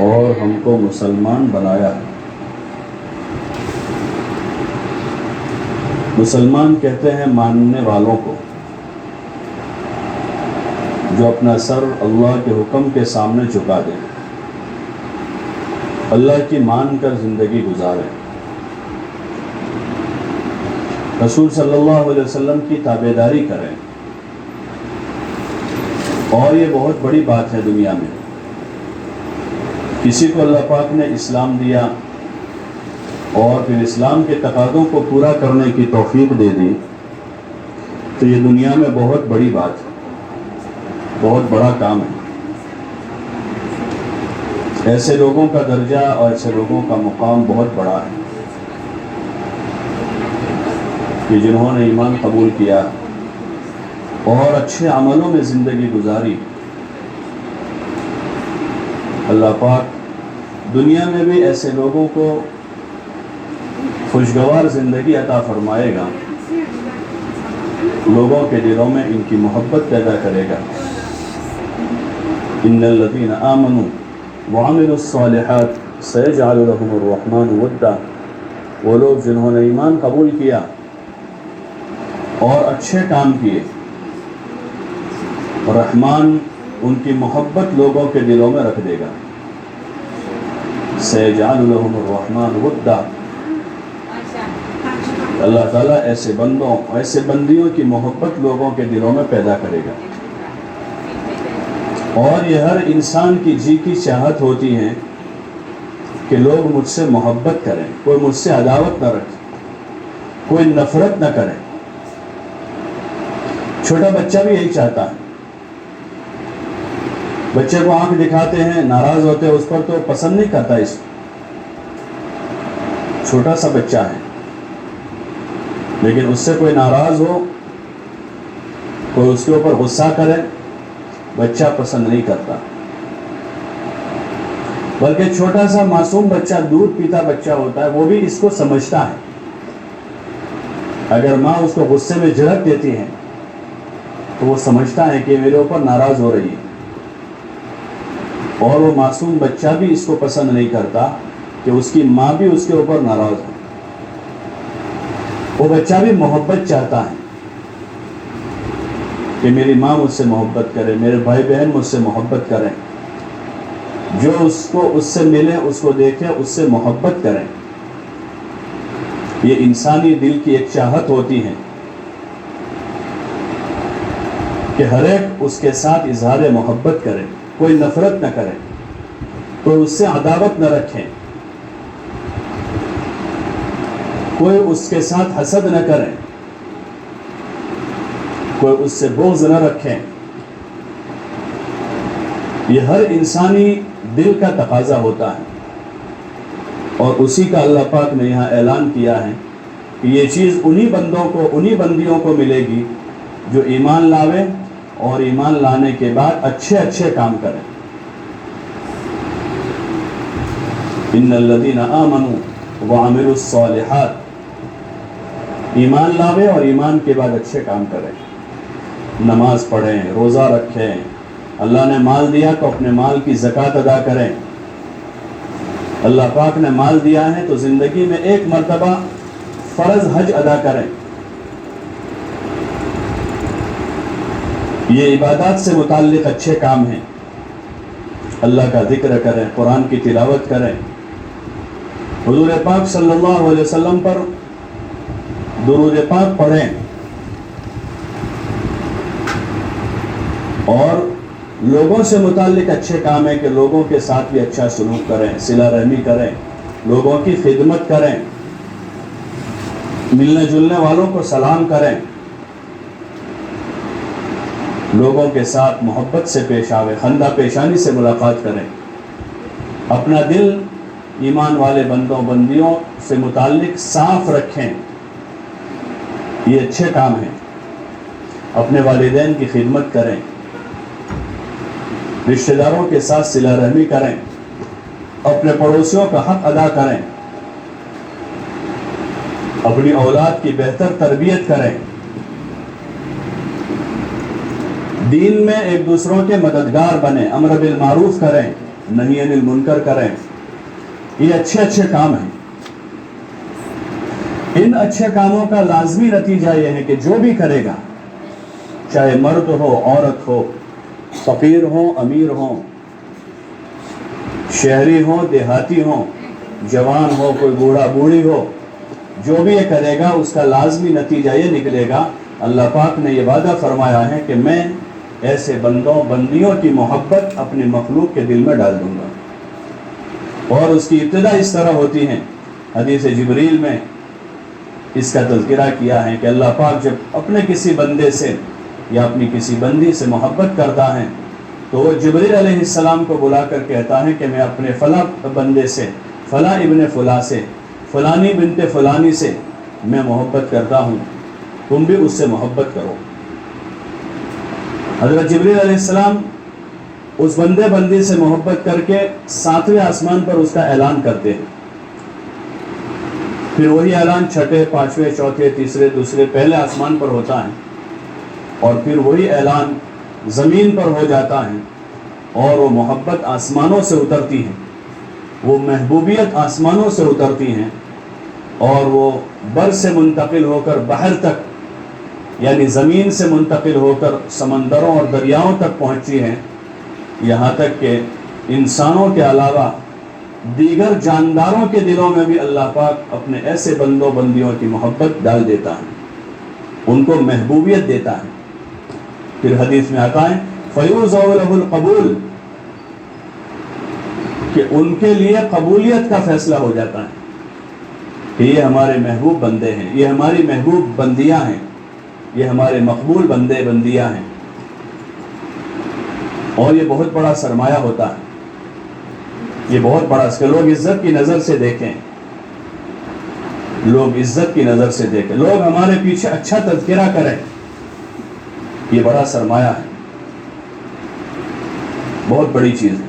اور ہم کو مسلمان بنایا ہے۔ مسلمان کہتے ہیں ماننے والوں کو، جو اپنا سر اللہ کے حکم کے سامنے جھکا دے، اللہ کی مان کر زندگی گزارے، رسول صلی اللہ علیہ وسلم کی تابعداری کریں۔ اور یہ بہت بڑی بات ہے دنیا میں، کسی کو اللہ پاک نے اسلام دیا اور پھر اسلام کے تقاضوں کو پورا کرنے کی توفیق دے دی، تو یہ دنیا میں بہت بڑی بات ہے، بہت بڑا کام ہے۔ ایسے لوگوں کا درجہ اور ایسے لوگوں کا مقام بہت بڑا ہے کہ جنہوں نے ایمان قبول کیا اور اچھے عملوں میں زندگی گزاری، اللہ پاک دنیا میں بھی ایسے لوگوں کو خوشگوار زندگی عطا فرمائے گا، لوگوں کے دلوں میں ان کی محبت پیدا کرے گا۔ ان الذین آمنوا وعملوا الصالحات سیجعل لهم الرحمن ودا، وہ لوگ جنہوں نے ایمان قبول کیا اور اچھے کام کیے، رحمان ان کی محبت لوگوں کے دلوں میں رکھ دے گا۔ سیجعل لهم الرحمن ودا، اللہ تعالیٰ ایسے بندوں ایسے بندیوں کی محبت لوگوں کے دلوں میں پیدا کرے گا۔ اور یہ ہر انسان کی جی کی چاہت ہوتی ہے کہ لوگ مجھ سے محبت کریں، کوئی مجھ سے عداوت نہ رکھے، کوئی نفرت نہ کرے۔ چھوٹا بچہ بھی یہی چاہتا ہے، بچے کو آنکھ دکھاتے ہیں، ناراض ہوتے ہیں اس پر تو پسند نہیں کرتا، اس چھوٹا سا بچہ ہے، لیکن اس سے کوئی ناراض ہو، کوئی اس کے اوپر غصہ کرے، بچہ پسند نہیں کرتا۔ بلکہ چھوٹا سا معصوم بچہ، دودھ پیتا بچہ ہوتا ہے، وہ بھی اس کو سمجھتا ہے۔ اگر ماں اس کو غصے میں جھڑک دیتی ہے تو وہ سمجھتا ہے کہ میرے اوپر ناراض ہو رہی ہے، اور وہ معصوم بچہ بھی اس کو پسند نہیں کرتا کہ اس کی ماں بھی اس کے اوپر ناراض ہو۔ وہ بچہ بھی محبت چاہتا ہے کہ میری ماں مجھ سے محبت کرے، میرے بھائی بہن مجھ سے محبت کریں، جو اس کو اس سے ملے، اس کو دیکھے، اس سے محبت کریں۔ یہ انسانی دل کی ایک چاہت ہوتی ہے کہ ہر ایک اس کے ساتھ اظہار محبت کرے، کوئی نفرت نہ کرے، کوئی اس سے عداوت نہ رکھے، کوئی اس کے ساتھ حسد نہ کرے، کوئی اس سے بغض نہ رکھے۔ یہ ہر انسانی دل کا تقاضا ہوتا ہے، اور اسی کا اللہ پاک نے یہاں اعلان کیا ہے کہ یہ چیز انہی بندوں کو، انہی بندیوں کو ملے گی جو ایمان لاوے اور ایمان لانے کے بعد اچھے اچھے کام کریں۔ ان الذین آمنوا وعملوا الصالحات، ایمان لاوے اور ایمان کے بعد اچھے کام کریں، نماز پڑھیں، روزہ رکھیں، اللہ نے مال دیا تو اپنے مال کی زکوٰۃ ادا کریں، اللہ پاک نے مال دیا ہے تو زندگی میں ایک مرتبہ فرض حج ادا کریں۔ یہ عبادات سے متعلق اچھے کام ہیں، اللہ کا ذکر کریں، قرآن کی تلاوت کریں، حضور پاک صلی اللہ علیہ وسلم پر درود پاک پڑھیں، اور لوگوں سے متعلق اچھے کام ہے کہ لوگوں کے ساتھ بھی اچھا سلوک کریں، صلہ رحمی کریں، لوگوں کی خدمت کریں، ملنے جلنے والوں کو سلام کریں، لوگوں کے ساتھ محبت سے پیش آوے، خندہ پیشانی سے ملاقات کریں، اپنا دل ایمان والے بندوں بندیوں سے متعلق صاف رکھیں۔ یہ اچھے کام ہیں۔ اپنے والدین کی خدمت کریں، رشتہ داروں کے ساتھ صلہ رحمی کریں، اپنے پڑوسیوں کا حق ادا کریں، اپنی اولاد کی بہتر تربیت کریں، دین میں ایک دوسروں کے مددگار بنیں، امر بالمعروف کریں، نہی عن المنکر کریں، یہ اچھے اچھے کام ہیں۔ ان اچھے کاموں کا لازمی نتیجہ یہ ہے کہ جو بھی کرے گا، چاہے مرد ہو، عورت ہو، فقیر ہو، امیر ہو، شہری ہو، دیہاتی ہو، جوان ہو، کوئی بوڑھا بوڑھی ہو، جو بھی یہ کرے گا اس کا لازمی نتیجہ یہ نکلے گا، اللہ پاک نے یہ وعدہ فرمایا ہے کہ میں ایسے بندیوں کی محبت اپنی مخلوق کے دل میں ڈال دوں گا۔ اور اس کی ابتدا اس طرح ہوتی ہے، حدیث جبریل میں اس کا تذکرہ کیا ہے کہ اللہ پاک جب اپنے کسی بندے سے یا اپنی کسی بندی سے محبت کرتا ہے تو وہ جبریل علیہ السلام کو بلا کر کہتا ہے کہ میں اپنے فلاں بندے سے، فلاں ابن فلاں سے، فلانی بنت فلانی سے میں محبت کرتا ہوں، تم بھی اس سے محبت کرو۔ حضرت جبریل علیہ السلام اس بندے بندی سے محبت کر کے 7ویں آسمان پر اس کا اعلان کرتے ہیں، پھر وہی اعلان 6، 5، 4، تیسرے، دوسرے، پہلے آسمان پر ہوتا ہے، اور پھر وہی اعلان زمین پر ہو جاتا ہے، اور وہ محبت آسمانوں سے اترتی ہے، وہ محبوبیت آسمانوں سے اترتی ہیں، اور وہ بر سے منتقل ہو کر بحر تک، یعنی زمین سے منتقل ہو کر سمندروں اور دریاؤں تک پہنچتی ہیں، یہاں تک کہ انسانوں کے علاوہ دیگر جانداروں کے دلوں میں بھی اللہ پاک اپنے ایسے بندوں بندیوں کی محبت ڈال دیتا ہے، ان کو محبوبیت دیتا ہے۔ پھر حدیث میں آتا ہے فَيُوزَعُ لَهُ الْقَبُولُ، کہ ان کے لیے قبولیت کا فیصلہ ہو جاتا ہے کہ یہ ہمارے محبوب بندے ہیں، یہ ہماری محبوب بندیاں ہیں، یہ ہمارے مقبول بندے بندیاں ہیں۔ اور یہ بہت بڑا سرمایہ ہوتا ہے، یہ بہت بڑا، اس کے لوگ عزت کی نظر سے دیکھیں، لوگ عزت کی نظر سے دیکھیں، لوگ ہمارے پیچھے اچھا تذکرہ کریں، یہ بڑا سرمایہ ہے، بہت بڑی چیز ہے۔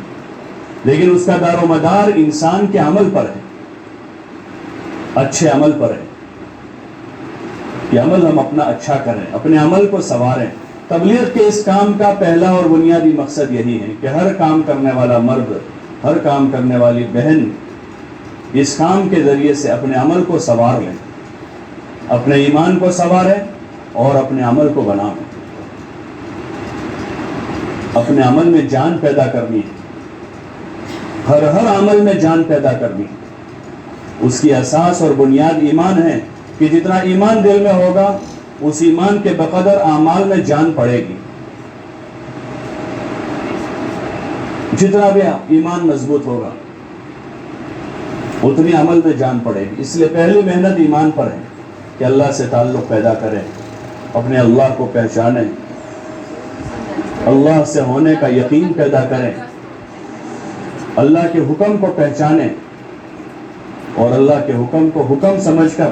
لیکن اس کا دار و مدار انسان کے عمل پر ہے، اچھے عمل پر ہے کہ عمل ہم اپنا اچھا کریں، اپنے عمل کو سنواریں۔ تبلیغ کے اس کام کا پہلا اور بنیادی مقصد یہی ہے کہ ہر کام کرنے والا مرد، ہر کام کرنے والی بہن اس کام کے ذریعے سے اپنے عمل کو سنوار لیں، اپنے ایمان کو سنواریں اور اپنے عمل کو بنائیں۔ اپنے عمل میں جان پیدا کرنی ہے، ہر عمل میں جان پیدا کرنی ہے۔ اس کی اساس اور بنیاد ایمان ہے کہ جتنا ایمان دل میں ہوگا اس ایمان کے بقدر اعمال میں جان پڑے گی، جتنا بھی ایمان مضبوط ہوگا اتنی عمل میں جان پڑے گی۔ اس لیے پہلی محنت ایمان پر ہے کہ اللہ سے تعلق پیدا کریں، اپنے اللہ کو پہچانیں، اللہ سے ہونے کا یقین پیدا کریں، اللہ کے حکم کو پہچانیں، اور اللہ کے حکم کو حکم سمجھ کر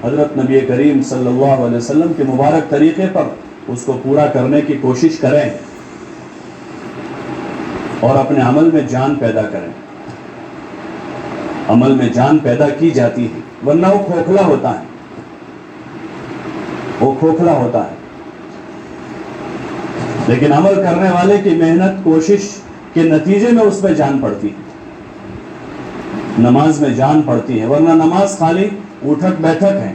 حضرت نبی کریم صلی اللہ علیہ وسلم کے مبارک طریقے پر اس کو پورا کرنے کی کوشش کریں، اور اپنے عمل میں جان پیدا کریں۔ عمل میں جان پیدا کی جاتی ہے، ورنہ وہ کھوکھلا ہوتا ہے، وہ کھوکھلا ہوتا ہے۔ لیکن عمل کرنے والے کی محنت کوشش کے نتیجے میں اس میں جان پڑتی ہے، نماز میں جان پڑتی ہے، ورنہ نماز خالی اٹھک بیٹھک ہے،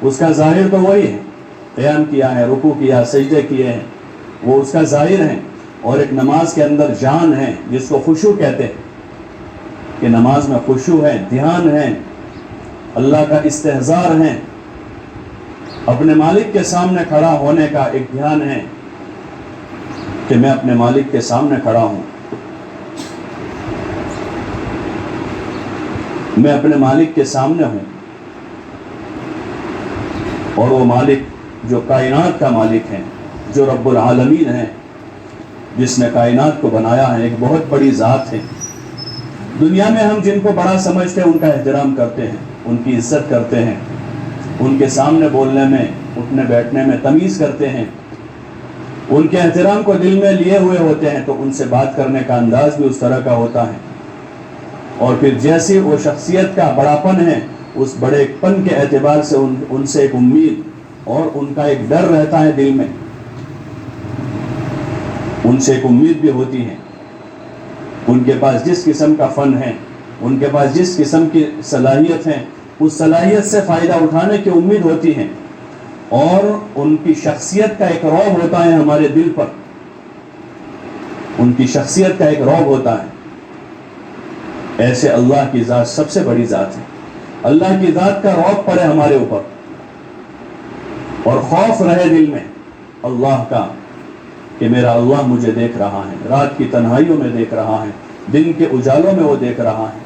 اس کا ظاہر تو وہی ہے، قیام کیا ہے، رکوع کیا، سجدے کیے ہیں، وہ اس کا ظاہر ہے، اور ایک نماز کے اندر جان ہے جس کو خشوع کہتے ہیں، کہ نماز میں خشوع ہے، دھیان ہے، اللہ کا استحضار ہے، اپنے مالک کے سامنے کھڑا ہونے کا ایک دھیان ہے کہ میں اپنے مالک کے سامنے کھڑا ہوں، میں اپنے مالک کے سامنے ہوں، اور وہ مالک جو کائنات کا مالک ہے، جو رب العالمین ہے، جس نے کائنات کو بنایا ہے، ایک بہت بڑی ذات ہے۔ دنیا میں ہم جن کو بڑا سمجھتے ہیں ان کا احترام کرتے ہیں، ان کی عزت کرتے ہیں، ان کے سامنے بولنے میں، اٹھنے بیٹھنے میں تمیز کرتے ہیں، ان کے احترام کو دل میں لیے ہوئے ہوتے ہیں، تو ان سے بات کرنے کا انداز بھی اس طرح کا ہوتا ہے۔ اور پھر جیسی وہ شخصیت کا بڑاپن ہے، اس بڑے پن کے اعتبار سے ان سے ایک امید اور ان کا ایک ڈر رہتا ہے دل میں، ان سے ایک امید بھی ہوتی ہے۔ ان کے پاس جس قسم کا فن ہے، ان کے پاس جس قسم کی صلاحیت ہے، اس صلاحیت سے فائدہ اٹھانے کی امید ہوتی ہے، اور ان کی شخصیت کا ایک رعب ہوتا ہے ہمارے دل پر، ان کی شخصیت کا ایک رعب ہوتا ہے۔ ایسے اللہ کی ذات سب سے بڑی ذات ہے، اللہ کی ذات کا رعب پڑے ہمارے اوپر، اور خوف رہے دل میں اللہ کا کہ میرا اللہ مجھے دیکھ رہا ہے، رات کی تنہائیوں میں دیکھ رہا ہے، دن کے اجالوں میں وہ دیکھ رہا ہے،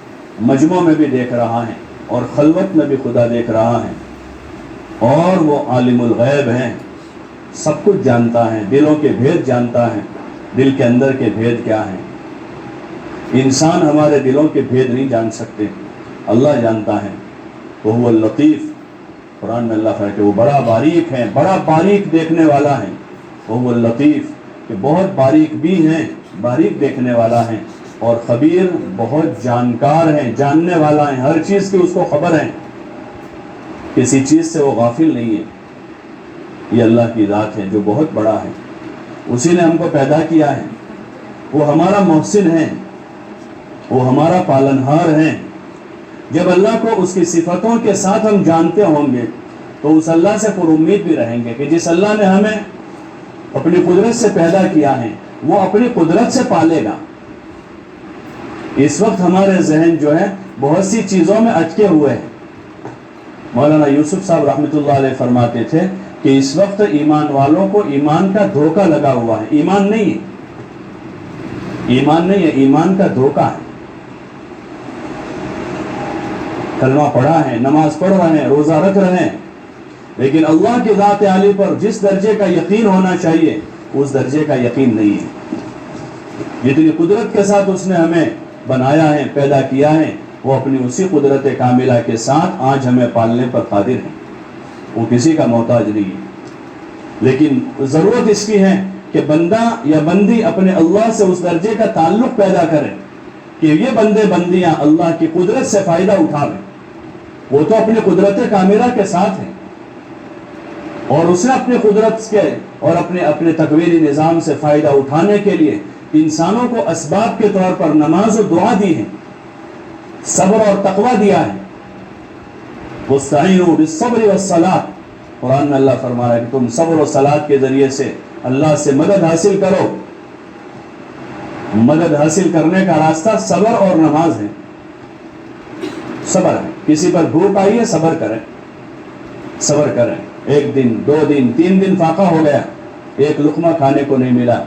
مجمع میں بھی دیکھ رہا ہے، اور خلوت میں بھی خدا دیکھ رہا ہے، اور وہ عالم الغیب ہیں، سب کچھ جانتا ہے، دلوں کے بھید جانتا ہے، دل کے اندر کے بھید کیا ہیں۔ انسان ہمارے دلوں کے بھید نہیں جان سکتے، اللہ جانتا ہے۔ وہ اللطیف، قرآن میں اللہ فرماتا ہے کہ وہ بڑا باریک ہے، بڑا باریک دیکھنے والا ہے۔ وہ اللطیف کہ بہت باریک بھی ہیں، باریک دیکھنے والا ہے، اور خبیر بہت جانکار ہیں، جاننے والا ہے، ہر چیز کی اس کو خبر ہے، کسی چیز سے وہ غافل نہیں ہے۔ یہ اللہ کی ذات ہے جو بہت بڑا ہے، اسی نے ہم کو پیدا کیا ہے، وہ ہمارا محسن ہے، وہ ہمارا پالنہار ہے۔ جب اللہ کو اس کی صفتوں کے ساتھ ہم جانتے ہوں گے تو اس اللہ سے پر امید بھی رہیں گے کہ جس اللہ نے ہمیں اپنی قدرت سے پیدا کیا ہے وہ اپنی قدرت سے پالے گا۔ اس وقت ہمارے ذہن جو ہے بہت سی چیزوں میں اٹکے ہوئے ہیں۔ مولانا یوسف صاحب رحمۃ اللہ علیہ فرماتے تھے کہ اس وقت ایمان والوں کو ایمان کا دھوکہ لگا ہوا ہے، ایمان نہیں ہے، ایمان نہیں ہے، ایمان کا دھوکہ ہے۔ کلمہ پڑھا ہے، نماز پڑھ رہے ہیں، روزہ رکھ رہے ہیں، لیکن اللہ کی ذات عالی پر جس درجے کا یقین ہونا چاہیے اس درجے کا یقین نہیں ہے۔ جتنی قدرت کے ساتھ اس نے ہمیں بنایا ہے، پیدا کیا ہے، وہ اپنی اسی قدرت کاملہ کے ساتھ آج ہمیں پالنے پر قادر ہے، وہ کسی کا محتاج نہیں ہے۔ لیکن ضرورت اس کی ہے کہ بندہ یا بندی اپنے اللہ سے اس درجے کا تعلق پیدا کرے کہ یہ بندے بندیاں اللہ کی قدرت سے فائدہ اٹھاویں۔ وہ تو اپنی قدرت کاملہ کے ساتھ ہے، اور اس نے اپنی قدرت کے اور اپنے تکوینی نظام سے فائدہ اٹھانے کے لیے انسانوں کو اسباب کے طور پر نماز و دعا دی ہے، صبر اور تقوی دیا ہے۔ وَاسْتَعِينُوا بِالصَّبْرِ وَالصَّلَاةِ، قرآن میں اللہ فرما رہا ہے کہ تم صبر و صلاۃ کے ذریعے سے اللہ سے مدد حاصل کرو۔ مدد حاصل کرنے کا راستہ صبر اور نماز ہے۔ صبر ہے، کسی پر بھوک آئی ہے صبر کریں، صبر کریں، ایک دن، 2 دن، 3 دن فاقہ ہو گیا، ایک لقمہ کھانے کو نہیں ملا،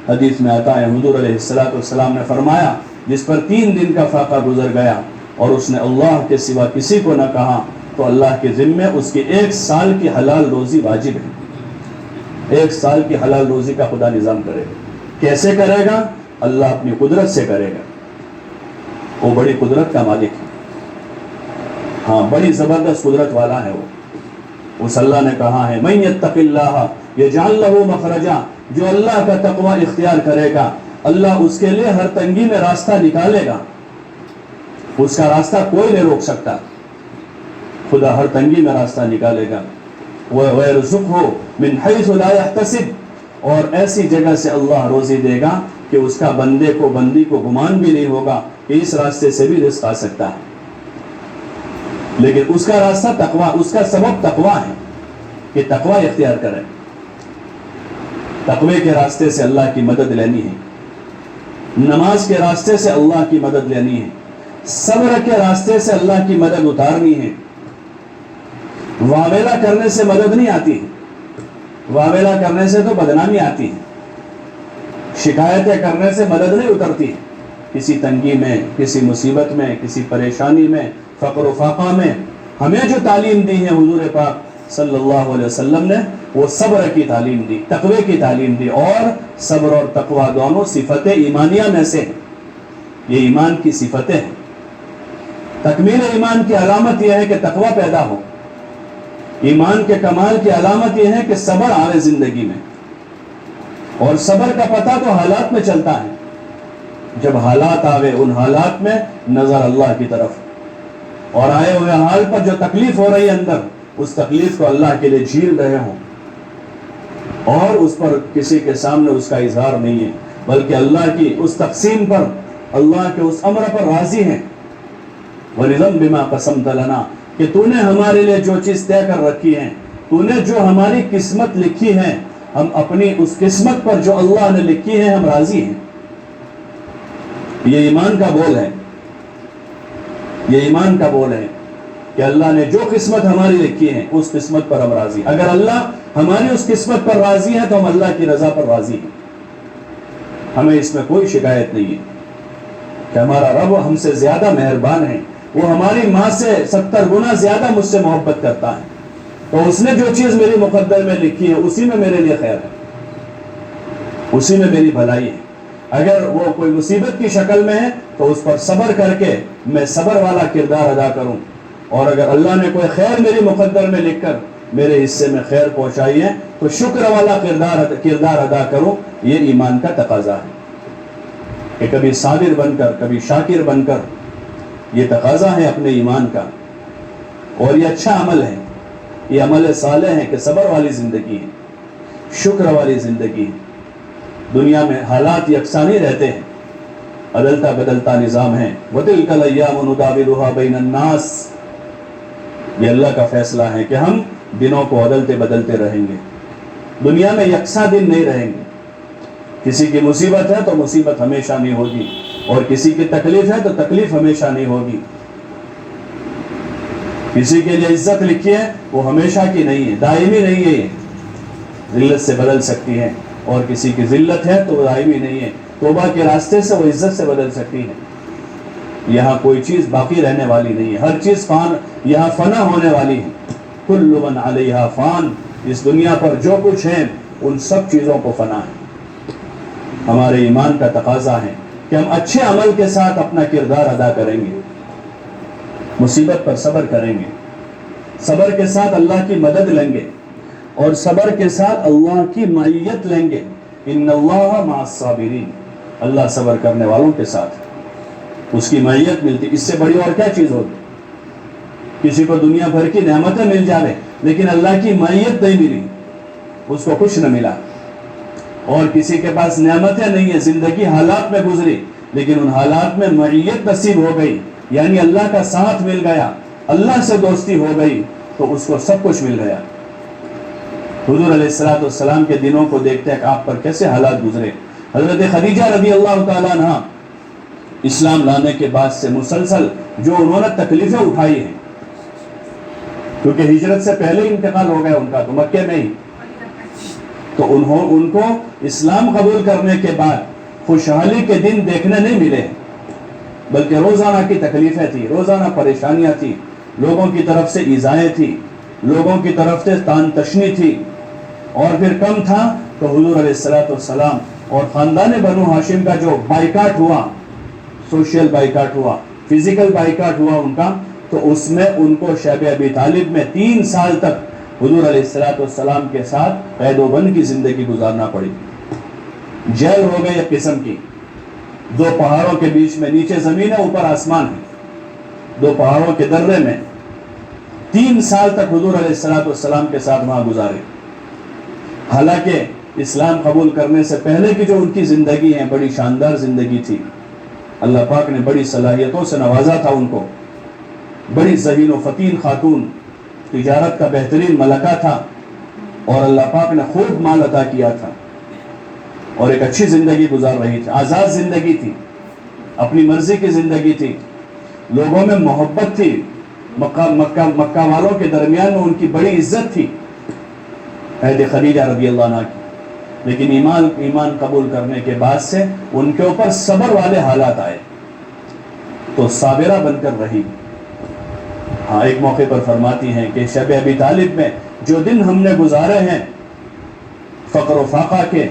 حدیث میں آتا ہے حضور علیہ السلام نے فرمایا جس پر 3 دن کا فاقہ گزر گیا اور اس نے اللہ کے سوا کسی کو نہ کہا تو اللہ کے ذمے اس کی 1 سال کی حلال روزی واجب ہے۔ 1 سال کی حلال روزی کا خدا نظام کرے گا۔ کیسے کرے گا؟ اللہ اپنی قدرت سے کرے گا، وہ بڑی قدرت کا مالک ہے، ہاں بڑی زبردست قدرت والا ہے وہ۔ اس اللہ نے کہا ہے مَن یتق اللہ یجعل لہ مخرجا، جو اللہ کا تقوی اختیار کرے گا اللہ اس کے لیے ہر تنگی میں راستہ نکالے گا، اس کا راستہ کوئی نہیں روک سکتا، خدا ہر تنگی میں راستہ نکالے گا۔ وَيَرْزُقْهُ مِنْ حَيْثُ لَا يَحْتَسِبُ، اور ایسی جگہ سے اللہ روزی دے گا کہ اس کا بندے کو بندی کو گمان بھی نہیں ہوگا کہ اس راستے سے بھی رزق آ سکتا ہے، لیکن اس کا راستہ تقوی، اس کا سبب تقوی ہے کہ تقوی اختیار کریں۔ تقوی کے راستے سے اللہ کی مدد لینی ہے، نماز کے راستے سے اللہ کی مدد لینی ہے، صبر کے راستے سے اللہ کی مدد اتارنی ہے۔ واویلا کرنے سے مدد نہیں آتی، واویلا کرنے سے تو بدنامی آتی ہے، شکایتیں کرنے سے مدد نہیں اترتی، کسی تنگی میں، کسی مصیبت میں، کسی پریشانی میں، فقر و فاقہ میں ہمیں جو تعلیم دی ہے حضور پاک صلی اللہ علیہ وسلم نے، وہ صبر کی تعلیم دی، تقوی کی تعلیم دی، اور صبر اور تقوی دونوں صفت ایمانیہ میں سے، یہ ایمان کی صفتیں ہیں۔ تکمیل ایمان کی علامت یہ ہے کہ تقوی پیدا ہو، ایمان کے کمال کی علامت یہ ہے کہ صبر آئے زندگی میں، اور صبر کا پتہ تو حالات میں چلتا ہے، جب حالات آوے ان حالات میں نظر اللہ کی طرف، اور آئے ہوئے حال پر جو تکلیف ہو رہی ہے اندر، اس تکلیف کو اللہ کے لیے جھیل رہے ہوں، اور اس پر کسی کے سامنے اس کا اظہار نہیں ہے، بلکہ اللہ کی اس تقسیم پر اللہ کے اس امر پر راضی ہیں. وَلِذَنْبِ بِمَا قَسَمْتَ لَنَا کہ تو نے ہمارے لیے جو چیز طے کر رکھی ہے، تو نے جو ہماری قسمت لکھی ہے، ہم اپنی اس قسمت پر جو اللہ نے لکھی ہے ہم راضی ہیں. یہ ایمان کا بول ہے، یہ ایمان کا بول ہے کہ اللہ نے جو قسمت ہماری لکھی ہے اس قسمت پر ہم راضی. اگر اللہ ہماری اس قسمت پر راضی ہے تو ہم اللہ کی رضا پر راضی ہیں. ہمیں اس میں کوئی شکایت نہیں ہے کہ ہمارا رب ہم سے زیادہ مہربان ہے، وہ ہماری ماں سے 70 گنا زیادہ مجھ سے محبت کرتا ہے، تو اس نے جو چیز میری مقدر میں لکھی ہے اسی میں میرے لیے خیر ہے، اسی میں میری بھلائی ہے. اگر وہ کوئی مصیبت کی شکل میں ہے تو اس پر صبر کر کے میں صبر والا کردار ادا کروں، اور اگر اللہ نے کوئی خیر میری مقدر میں لکھ کر میرے حصے میں خیر پہنچائی ہے تو شکر والا کردار ادا کروں. یہ ایمان کا تقاضا ہے کہ کبھی صابر بن کر کبھی شاکر بن کر، یہ تقاضا ہے اپنے ایمان کا. اور یہ اچھا عمل ہے، یہ عمل صالح ہے کہ صبر والی زندگی ہے، شکر والی زندگی ہے. دنیا میں حالات یکساں نہیں رہتے ہیں، بدلتا بدلتا نظام ہے. وَتِلْكَ الْأَيَّامُ نُدَاوِلُهَا بَيْنَ النَّاسِ یہ اللہ کا فیصلہ ہے کہ ہم دنوں کو بدلتے بدلتے رہیں گے. دنیا میں یکساں دن نہیں رہیں گے. کسی کی مصیبت ہے تو مصیبت ہمیشہ نہیں ہوگی، اور کسی کی تکلیف ہے تو تکلیف ہمیشہ نہیں ہوگی. کسی کے لیے عزت لکھی ہے وہ ہمیشہ کی نہیں ہے، دائمی نہیں ہے. یہ ذلت سے بدل سکتی ہے، اور کسی کی ذلت ہے تو وہ دائمی نہیں ہے. توبہ کے راستے سے وہ عزت سے بدل سکتی ہے. یہاں کوئی چیز باقی رہنے والی نہیں ہے، ہر چیز یہاں فنا ہونے والی ہے. کل من علیہا فان اس دنیا پر جو کچھ ہے ان سب چیزوں کو فنا ہے. ہمارے ایمان کا تقاضا ہے کہ ہم اچھے عمل کے ساتھ اپنا کردار ادا کریں گے، مصیبت پر صبر کریں گے، صبر کے ساتھ اللہ کی مدد لیں گے، اور صبر کے ساتھ اللہ کی معیت لیں گے. ان اللہ مع الصابرین اللہ صبر کرنے والوں کے ساتھ اس کی معیت ملتی. اس سے بڑی اور کیا چیز ہوگی؟ کسی کو دنیا بھر کی نعمتیں مل جاوے لیکن اللہ کی معیت نہیں ملی، اس کو کچھ نہ ملا. اور کسی کے پاس نعمتیں نہیں ہیں، زندگی حالات میں گزری لیکن ان حالات میں معیت نصیب ہو گئی، یعنی اللہ کا ساتھ مل گیا، اللہ سے دوستی ہو گئی، تو اس کو سب کچھ مل گیا. حضور علیہ السلام کے دنوں کو دیکھتے ہیں کہ آپ پر کیسے حالات گزرے. حضرت خدیجہ رضی اللہ تعالیٰ عنہ اسلام لانے کے بعد سے مسلسل جو انہوں نے تکلیفیں اٹھائی ہیں، کیونکہ ہجرت سے پہلے ہی انتقال ہو گیا ان کا، تو مکے میں ہی، تو ان کو اسلام قبول کرنے کے بعد خوشحالی کے دن دیکھنے نہیں ملے، بلکہ روزانہ کی تکلیفیں تھی، روزانہ پریشانیاں تھی، لوگوں کی طرف سے ایذائیں تھی، لوگوں کی طرف سے تان تشنی تھی. اور پھر کم تھا تو حضور علیہ السلام اور خاندان بنو ہاشم کا جو بائیکاٹ ہوا، سوشل بائیکاٹ ہوا، فزیکل بائیکاٹ ہوا ان کا، تو اس میں ان کو شیب ابی طالب میں 3 سال تک حضور علیہ السلام کے ساتھ قید و بند کی زندگی گزارنا پڑی. جیل ہو گئی ایک قسم کی. 2 پہاڑوں کے بیچ میں، نیچے زمین ہے اوپر آسمان ہے، 2 پہاڑوں کے درے میں 3 سال تک حضور علیہ السلام کے ساتھ وہاں گزارے. حالانکہ اسلام قبول کرنے سے پہلے کی جو ان کی زندگی ہے بڑی شاندار زندگی تھی. اللہ پاک نے بڑی صلاحیتوں سے نوازا تھا ان کو، بڑی ذہین و فتین خاتون، تجارت کا بہترین ملکہ تھا، اور اللہ پاک نے خوب مال عطا کیا تھا، اور ایک اچھی زندگی گزار رہی تھی. آزاد زندگی تھی، اپنی مرضی کی زندگی تھی، لوگوں میں محبت تھی، مکہ والوں کے درمیان میں ان کی بڑی عزت تھی حضرت خدیجہ رضی اللہ عنہ کی. لیکن ایمان قبول کرنے کے بعد سے ان کے اوپر صبر والے حالات آئے تو صابرہ بن کر رہی. ہاں ایک موقع پر فرماتی ہیں کہ شب ابی طالب میں جو دن ہم نے گزارے ہیں فقر و فاقہ کے،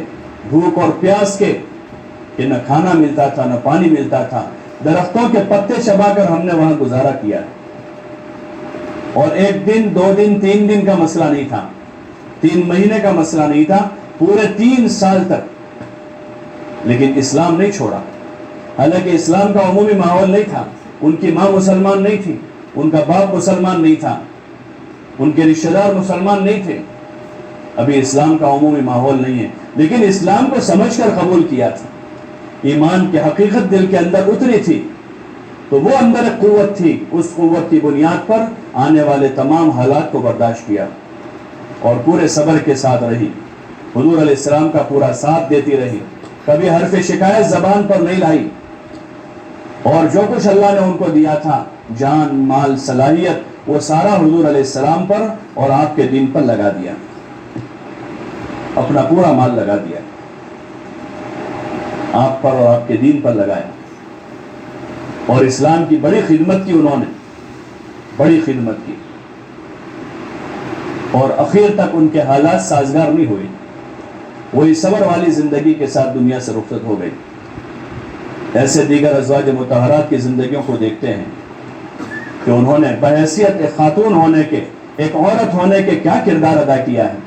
بھوک اور پیاس کے، کہ نہ کھانا ملتا تھا نہ پانی ملتا تھا، درختوں کے پتے چبا کر ہم نے وہاں گزارا کیا. اور 1 دن 2 دن 3 دن کا مسئلہ نہیں تھا، 3 مہینے کا مسئلہ نہیں تھا، پورے 3 سال تک. لیکن اسلام نہیں چھوڑا. حالانکہ اسلام کا عمومی ماحول نہیں تھا، ان کی ماں مسلمان نہیں تھی، ان کا باپ مسلمان نہیں تھا، ان کے رشتہ دار مسلمان نہیں تھے، ابھی اسلام کا عمومی ماحول نہیں ہے، لیکن اسلام کو سمجھ کر قبول کیا تھا. ایمان کی حقیقت دل کے اندر اتری تھی تو وہ اندر ایک قوت تھی، اس قوت کی بنیاد پر آنے والے تمام حالات کو برداشت کیا اور پورے صبر کے ساتھ رہی، حضور علیہ السلام کا پورا ساتھ دیتی رہی، کبھی حرف شکایت زبان پر نہیں لائی، اور جو کچھ اللہ نے ان کو دیا تھا، جان مال صلاحیت، وہ سارا حضور علیہ السلام پر اور آپ کے دین پر لگا دیا، اپنا پورا مال لگا دیا، آپ پر اور آپ کے دین پر لگایا، اور اسلام کی بڑی خدمت کی انہوں نے، بڑی خدمت کی، اور اخیر تک ان کے حالات سازگار نہیں ہوئے، وہی صبر والی زندگی کے ساتھ دنیا سے رخصت ہو گئی۔ ایسے دیگر ازواج مطہرات کی زندگیوں کو دیکھتے ہیں کہ انہوں نے بحیثیت ایک خاتون ہونے کے، ایک عورت ہونے کے کیا کردار ادا کیا ہے،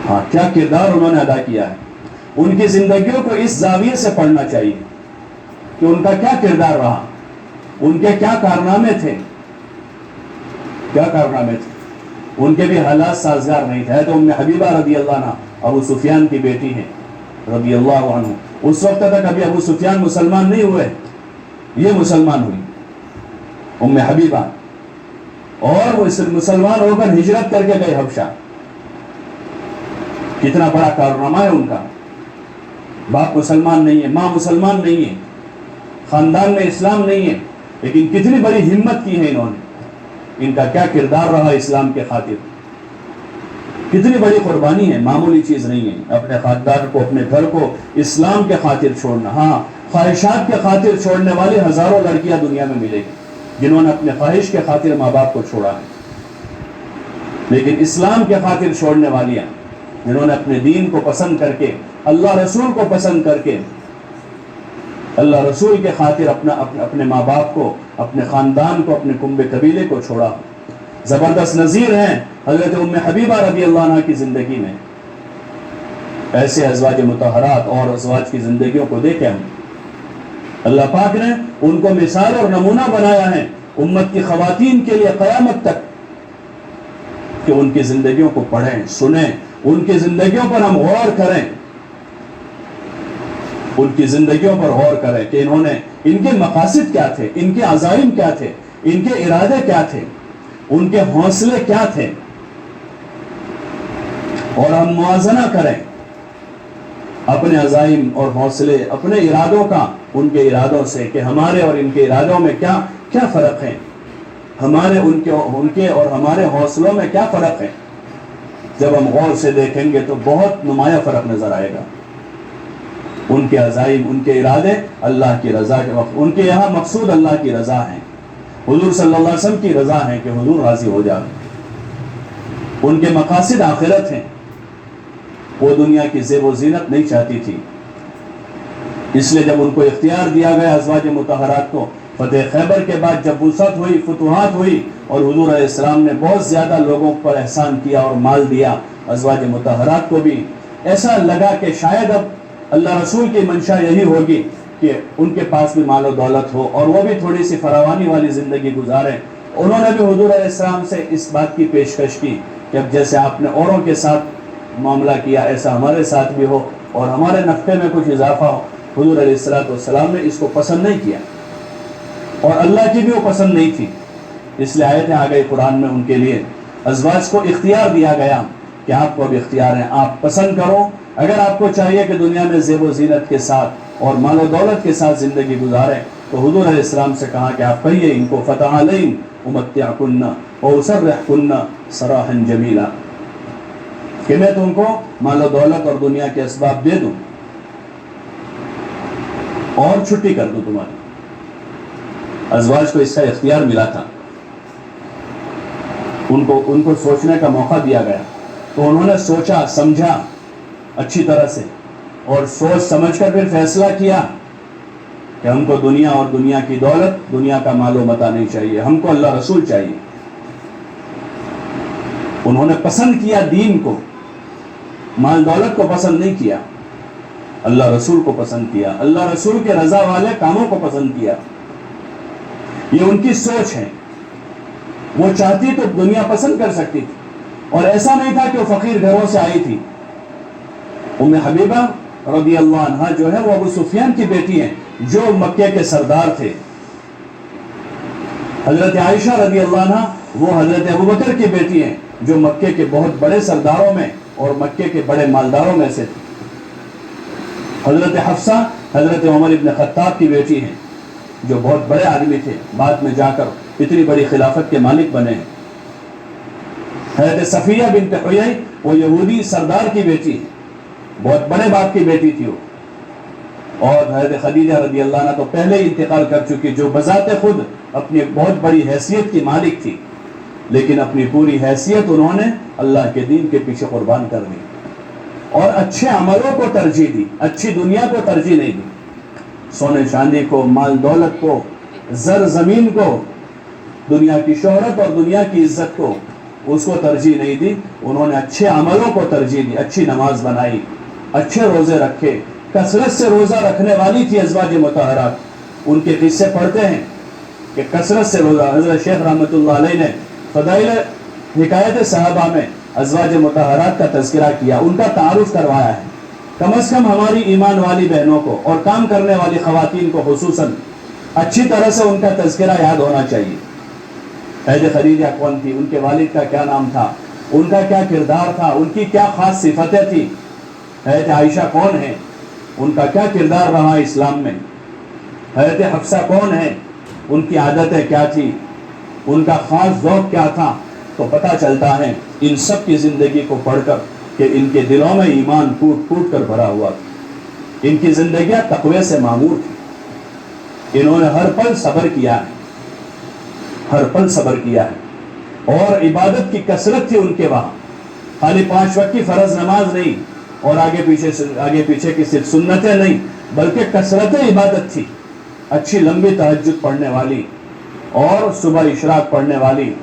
ہاں کیا کردار انہوں نے ادا کیا ہے۔ ان کی زندگیوں کو اس زاویے سے پڑھنا چاہیے کہ ان کا کیا کردار رہا، ان کے کیا کارنامے تھے، کیا کارنامے تھے۔ ان کے بھی حالات سازگار نہیں تھے۔ تو ام حبیبہ رضی اللہ عنہ ابو سفیان کی بیٹی ہیں رضی اللہ عنہ، اس وقت تک ابھی ابو سفیان مسلمان نہیں ہوئے، یہ مسلمان ہوئی ام حبیبہ، اور وہ مسلمان ہو کر ہجرت کر کے گئے حبشہ۔ کتنا بڑا کارنامہ ہے ان کا، باپ مسلمان نہیں ہے، ماں مسلمان نہیں ہے، خاندان میں اسلام نہیں ہے، لیکن کتنی بڑی ہمت کی ہے انہوں نے، ان کا کیا کردار رہا اسلام کے خاطر، کتنی بڑی قربانی ہے، معمولی چیز نہیں ہے، اپنے خاندان کو، اپنے گھر کو اسلام کے خاطر چھوڑنا۔ ہاں خواہشات کے خاطر چھوڑنے والی ہزاروں لڑکیاں دنیا میں ملے گی جنہوں نے اپنے خواہش کے خاطر ماں باپ کو چھوڑا ہے، لیکن اسلام کے خاطر چھوڑنے والیاں، جنہوں نے اپنے دین کو پسند کر کے، اللہ رسول کو پسند کر کے، اللہ رسول کے خاطر اپنے ماں باپ کو، اپنے خاندان کو، اپنے کنبے قبیلے کو چھوڑا، زبردست نظیر ہیں حضرت ام حبیبہ رضی اللہ عنہ کی زندگی میں۔ ایسے ازواج مطہرات اور ازواج کی زندگیوں کو دیکھیں ہم، اللہ پاک نے ان کو مثال اور نمونہ بنایا ہے امت کی خواتین کے لیے قیامت تک، کہ ان کی زندگیوں کو پڑھیں، سنیں، ان کی زندگیوں پر ہم غور کریں، ان کی زندگیوں پر غور کریں کہ انہوں نے، ان کے مقاصد کیا تھے، ان کے عزائم کیا تھے، ان کے ارادے کیا تھے، ان کے حوصلے کیا تھے، اور ہم موازنہ کریں اپنے عزائم اور حوصلے، اپنے ارادوں کا ان کے ارادوں سے، کہ ہمارے اور ان کے ارادوں میں کیا فرق ہے، ہمارے ان کے اور ہمارے حوصلوں میں کیا فرق ہے۔ جب ہم غور سے دیکھیں گے تو بہت نمایاں فرق نظر آئے گا۔ ان کے عزائم، ان کے ارادے اللہ کی رضا کے وقت، ان کے یہاں مقصود اللہ کی رضا ہے، حضور صلی اللہ علیہ وسلم کی رضا ہے کہ حضور راضی ہو جائے، ان کے مقاصد آخرت ہیں، وہ دنیا کی زیب و زینت نہیں چاہتی تھی۔ اس لیے جب ان کو اختیار دیا گیا ازواج مطہرات کو، فتح خیبر کے بعد جب وسعت ہوئی، فتوحات ہوئی، اور حضور علیہ السلام نے بہت زیادہ لوگوں پر احسان کیا اور مال دیا، ازواج مطہرات کو بھی ایسا لگا کہ شاید اب اللہ رسول کی منشا یہی ہوگی کہ ان کے پاس بھی مال و دولت ہو اور وہ بھی تھوڑی سی فراوانی والی زندگی گزاریں۔ انہوں نے بھی حضور علیہ السلام سے اس بات کی پیشکش کی کہ اب جیسے آپ نے اوروں کے ساتھ معاملہ کیا، ایسا ہمارے ساتھ بھی ہو اور ہمارے نفع میں کچھ اضافہ ہو۔ حضور علیہ السلام نے اس کو پسند نہیں کیا، اور اللہ کی بھی وہ پسند نہیں تھی، اس لیے آیتیں آ گئی قرآن میں ان کے لیے، ازواج کو اختیار دیا گیا کہ آپ کو اب اختیار ہے، آپ پسند کرو۔ اگر آپ کو چاہیے کہ دنیا میں زیب و زینت کے ساتھ اور مال و دولت کے ساتھ زندگی گزاریں، تو حضور علیہ السلام سے کہا کہ آپ کہیے ان کو، فتعالین امتعکن واسرحکن سراحا جمیلا، کہ میں تم کو مال و دولت اور دنیا کے اسباب دے دوں اور چھٹی کر دوں تمہاری۔ ازواج کو اس کا اختیار ملا تھا، ان کو سوچنے کا موقع دیا گیا، تو انہوں نے سوچا سمجھا اچھی طرح سے، اور سوچ سمجھ کر پھر فیصلہ کیا کہ ہم کو دنیا اور دنیا کی دولت، دنیا کا مال و متاع نہیں چاہیے، ہم کو اللہ رسول چاہیے۔ انہوں نے پسند کیا دین کو، مال دولت کو پسند نہیں کیا، اللہ رسول کو پسند کیا، اللہ رسول کے رضا والے کاموں کو پسند کیا۔ یہ ان کی سوچ ہے، وہ چاہتی تو دنیا پسند کر سکتی تھی، اور ایسا نہیں تھا کہ وہ فقیر گھروں سے آئی تھی۔ ام حبیبہ رضی اللہ عنہ جو ہے وہ ابو سفیان کی بیٹی ہیں جو مکے کے سردار تھے. حضرت عائشہ رضی اللہ عنہ وہ حضرت ابوبکر کی بیٹی ہیں جو مکے کے بہت بڑے سرداروں میں اور مکے کے بڑے مالداروں میں سے تھے. حضرت حفصہ حضرت عمر ابن خطاب کی بیٹی ہیں جو بہت بڑے آدمی تھے, بعد میں جا کر اتنی بڑی خلافت کے مالک بنے ہیں. حضرت صفیہ بنت حیی وہ یہودی سردار کی بیٹی ہے, بہت بڑے باپ کی بیٹی تھی وہ. اور حضرت خدیجہ رضی اللہ عنہ تو پہلے ہی انتقال کر چکی, جو بذات خود اپنی بہت بڑی حیثیت کی مالک تھی, لیکن اپنی پوری حیثیت انہوں نے اللہ کے دین کے پیچھے قربان کر دی اور اچھے عملوں کو ترجیح دی, اچھی دنیا کو ترجیح نہیں دی. سونے چاندی کو, مال دولت کو, زر زمین کو, دنیا کی شہرت اور دنیا کی عزت کو, اس کو ترجیح نہیں دی. انہوں نے اچھے عملوں کو ترجیح دی, اچھی نماز بنائی, اچھے روزے رکھے, کثرت سے روزہ رکھنے والی تھی ازواج مطہرات. ان کے قصے پڑھتے ہیں کہ کثرت سے روزہ, حضرت شیخ رحمۃ اللہ علیہ نے فضائل حکایت صحابہ میں ازواج مطہرات کا تذکرہ کیا, ان کا تعارف کروایا ہے. کم از کم ہماری ایمان والی بہنوں کو اور کام کرنے والی خواتین کو خصوصاً اچھی طرح سے ان کا تذکرہ یاد ہونا چاہیے. حضرت خدیجہ کون تھی, ان کے والد کا کیا نام تھا, ان کا کیا کردار تھا, ان کی کیا خاص صفتیں تھیں. حضرت عائشہ کون ہے, ان کا کیا کردار رہا اسلام میں. حضرت حفصہ کون ہے, ان کی عادتیں کیا تھی, ان کا خاص ذوق کیا تھا. تو پتہ چلتا ہے ان سب کی زندگی کو پڑھ کر کہ ان کے دلوں میں ایمان پھوٹ پھوٹ کر بھرا ہوا تھا. ان کی زندگیاں تقوی سے معمور تھی. انہوں نے ہر پل صبر کیا ہے, ہر پل صبر کیا ہے, اور عبادت کی کثرت تھی ان کے وہاں. خالی 5 وقت کی فرض نماز نہیں اور آگے پیچھے کی صرف سنتیں نہیں, بلکہ کثرت عبادت تھی. اچھی لمبی تہجد پڑھنے والی اور صبح اشراق پڑھنے والی,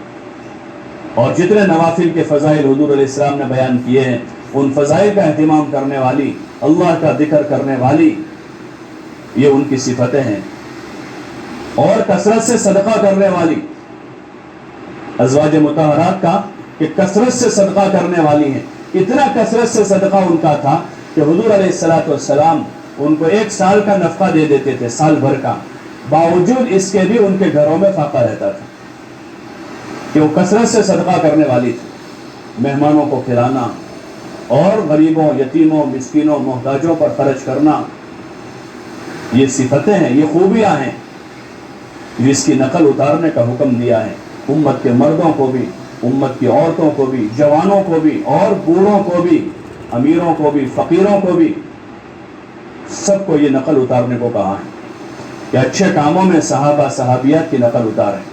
اور جتنے نوافل کے فضائل حضور علیہ السلام نے بیان کیے ہیں ان فضائل کا اہتمام کرنے والی, اللہ کا ذکر کرنے والی, یہ ان کی صفتیں ہیں. اور کثرت سے صدقہ کرنے والی ازواج مطہرات کا کہ کثرت سے صدقہ کرنے والی ہیں. اتنا کثرت سے صدقہ ان کا تھا کہ حضور علیہ السلام ان کو 1 سال کا نفقہ دے دیتے تھے, سال بھر کا. باوجود اس کے بھی ان کے گھروں میں فاقہ رہتا تھا کہ وہ کثرت سے صدقہ کرنے والی تھی. مہمانوں کو کھلانا اور غریبوں, یتیموں, مسکینوں, محتاجوں پر خرچ کرنا, یہ صفتیں ہیں, یہ خوبیاں ہیں جس کی نقل اتارنے کا حکم دیا ہے امت کے مردوں کو بھی, امت کی عورتوں کو بھی, جوانوں کو بھی اور بوڑھوں کو بھی, امیروں کو بھی, فقیروں کو بھی, سب کو یہ نقل اتارنے کو کہا ہے کہ اچھے کاموں میں صحابہ صحابیات کی نقل اتاریں,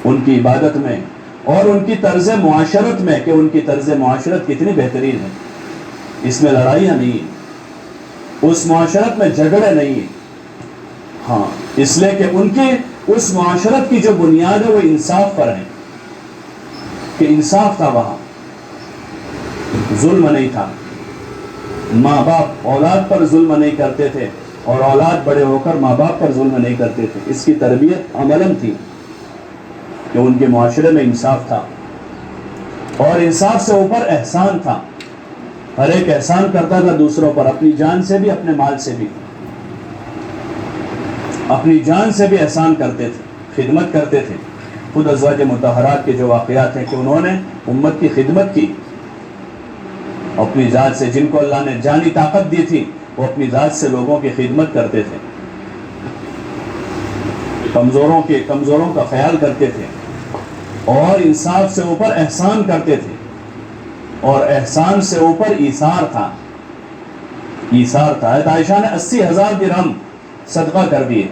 ان کی عبادت میں اور ان کی طرز معاشرت میں کہ ان کی طرز معاشرت کتنی بہترین ہے. اس میں لڑائیاں نہیں ہیں, اس معاشرت میں جھگڑے نہیں ہیں. ہاں, اس لیے کہ ان کی اس معاشرت کی جو بنیاد ہے وہ انصاف پر ہے, کہ انصاف تھا وہاں, ظلم نہیں تھا. ماں باپ اولاد پر ظلم نہیں کرتے تھے اور اولاد بڑے ہو کر ماں باپ پر ظلم نہیں کرتے تھے. اس کی تربیت عملاً تھی کہ ان کے معاشرے میں انصاف تھا, اور انصاف سے اوپر احسان تھا. ہر ایک احسان کرتا تھا دوسروں پر, اپنی جان سے بھی, اپنے مال سے بھی. اپنی جان سے بھی احسان کرتے تھے, خدمت کرتے تھے. خود ازواج مطہرات کے جو واقعات ہیں کہ انہوں نے امت کی خدمت کی اپنی ذات سے. جن کو اللہ نے جانی طاقت دی تھی وہ اپنی ذات سے لوگوں کی خدمت کرتے تھے, کمزوروں کا خیال کرتے تھے, اور انصاف سے اوپر احسان کرتے تھے, اور احسان سے اوپر ایثار تھا. حضرت عائشہ نے 80,000 درہم صدقہ کر دیے.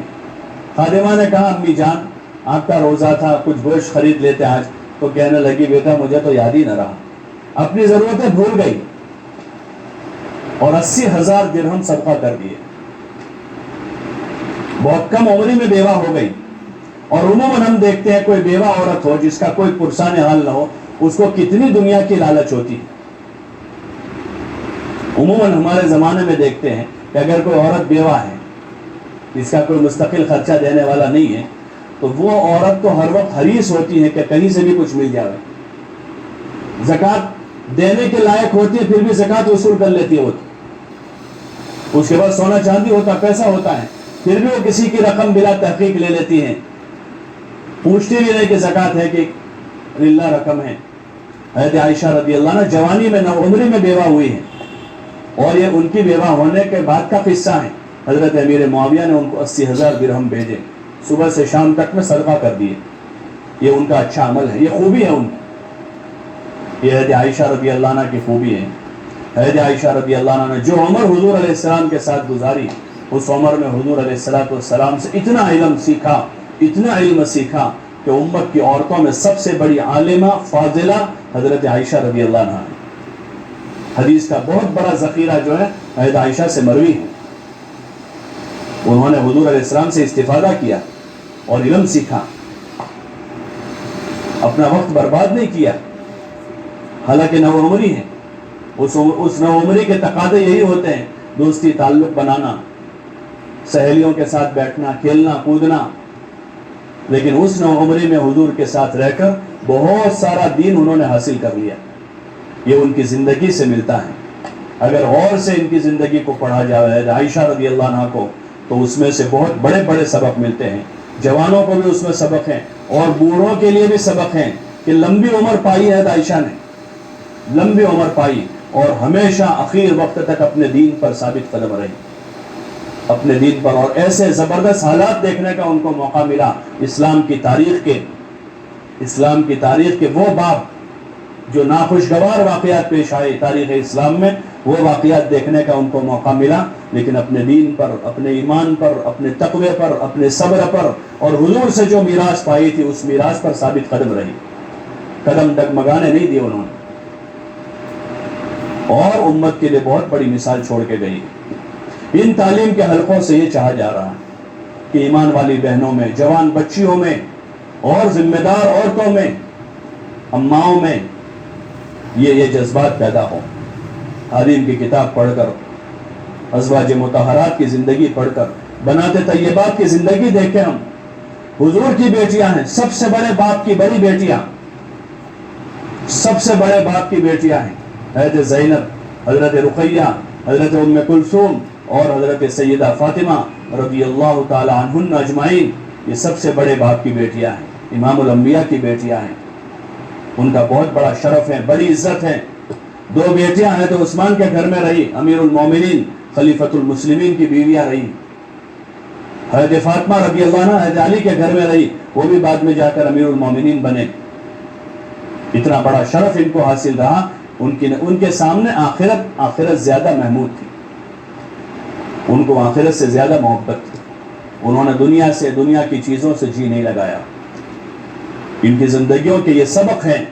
خادمہ نے کہا امی جان آپ کا روزہ تھا, کچھ گوشت خرید لیتے آج. تو کہنے لگی بیٹا مجھے تو یاد ہی نہ رہا, اپنی ضرورتیں بھول گئی, اور 80,000 درہم صدقہ کر دیے. بہت کم عمری میں بیوہ ہو گئی. اور عموماً ہم دیکھتے ہیں کوئی بیوہ عورت ہو جس کا کوئی پرسان حال نہ ہو, اس کو کتنی دنیا کی لالچ ہوتی ہے. عموماً ہمارے زمانے میں دیکھتے ہیں کہ اگر کوئی عورت بیوہ ہے, جس کا کوئی مستقل خرچہ دینے والا نہیں ہے, تو وہ عورت تو ہر وقت حریص ہوتی ہے کہ کہیں سے بھی کچھ مل جائے. زکوٰۃ دینے کے لائق ہوتی ہے پھر بھی زکوٰۃ وصول کر لیتی ہے. اس کے بعد سونا چاندی ہوتا، پیسہ ہوتا ہے، پھر بھی وہ کسی کی رقم بلا تحقیق لے لیتی ہیں، پوچھتی بھی نہیں کہ زکوٰۃ ہے کہ للہ رقم ہے۔ حضرت عائشہ رضی اللہ عنہ جوانی میں نوعمری میں بیوہ ہوئی ہیں، اور یہ ان کی بیوہ ہونے کے بعد کا قصہ ہے۔ حضرت امیر معاویہ نے ان کو 80,000 درہم بھیجے، صبح سے شام تک میں صدقہ کر دیے۔ یہ ان کا اچھا عمل ہے، یہ خوبی ہے ان کی، یہ حضرت عائشہ رضی اللہ عنہ کی خوبی ہے۔ حضرت عائشہ رضی اللہ عنہ نے جو عمر حضور علیہ السلام کے ساتھ گزاری، اس عمر میں حضور علیہ السلام سے اتنا علم سیکھا، اتنا علم سیکھا کہ امت کی عورتوں میں سب سے بڑی عالمہ فاضلہ حضرت عائشہ رضی اللہ عنہ ہے۔ حدیث کا بہت بڑا ذخیرہ جو ہے حضرت عائشہ سے مروی ہے۔ انہوں نے حضور علیہ السلام سے استفادہ کیا اور علم سیکھا، اپنا وقت برباد نہیں کیا، حالانکہ نوعمری ہے۔ اس نوعمری کے تقاضے یہی ہوتے ہیں، دوستی تعلق بنانا، سہیلیوں کے ساتھ بیٹھنا، کھیلنا کودنا، لیکن اس نوعمری میں حضور کے ساتھ رہ کر بہت سارا دین انہوں نے حاصل کر لیا۔ یہ ان کی زندگی سے ملتا ہے۔ اگر غور سے ان کی زندگی کو پڑھا جائے عائشہ رضی اللہ عنہ کو، تو اس میں سے بہت بڑے بڑے سبق ملتے ہیں۔ جوانوں کو بھی اس میں سبق ہیں اور بوڑھوں کے لیے بھی سبق ہیں کہ لمبی عمر پائی ہے عائشہ نے، لمبی عمر پائی اور ہمیشہ اخیر وقت تک اپنے دین پر ثابت قدم رہی، اپنے دین پر، اور ایسے زبردست حالات دیکھنے کا ان کو موقع ملا۔ اسلام کی تاریخ کے وہ باب جو ناخوشگوار واقعات پیش آئے تاریخ اسلام میں، وہ واقعات دیکھنے کا ان کو موقع ملا، لیکن اپنے دین پر، اپنے ایمان پر، اپنے تقوی پر، اپنے صبر پر، اور حضور سے جو میراث پائی تھی اس میراث پر ثابت قدم رہی، قدم ڈگمگانے نہیں دیے انہوں نے، اور امت کے لیے بہت بڑی مثال چھوڑ کے گئی۔ ان تعلیم کے حلقوں سے یہ چاہا جا رہا ہے کہ ایمان والی بہنوں میں، جوان بچیوں میں، اور ذمہ دار عورتوں میں، اماؤں میں یہ جذبات پیدا ہو۔ حدیث کی کتاب پڑھ کر، ازواج مطہرات کی زندگی پڑھ کر، بنات طیبات کی زندگی دیکھیں ہم۔ حضور کی بیٹیاں ہیں، سب سے بڑے باپ کی بڑی بیٹیاں، سب سے بڑے باپ کی بیٹیاں ہیں، حضرت زینب، حضرت رقیہ، حضرت ام کلثوم اور حضرت سیدہ فاطمہ رضی اللہ تعالی عنہن اجمعین، یہ سب سے بڑے باپ کی بیٹیاں ہیں، امام الانبیاء کی بیٹیاں ہیں۔ ان کا بہت بڑا شرف ہے، بڑی عزت ہے۔ دو بیٹیاں ہیں تو عثمان کے گھر میں رہی، امیر المومنین خلیفۃ المسلمین کی بیویاں رہی۔ حضرت فاطمہ رضی اللہ عنہ حضرت علی کے گھر میں رہی، وہ بھی بعد میں جا کر امیر المومنین بنے۔ اتنا بڑا شرف ان کو حاصل رہا، ان کے سامنے آخرت زیادہ محمود تھی، ان کو آخرت سے زیادہ محبت تھی۔ انہوں نے دنیا کی چیزوں سے جی نہیں لگایا۔ ان کی زندگیوں کے یہ سبق ہیں،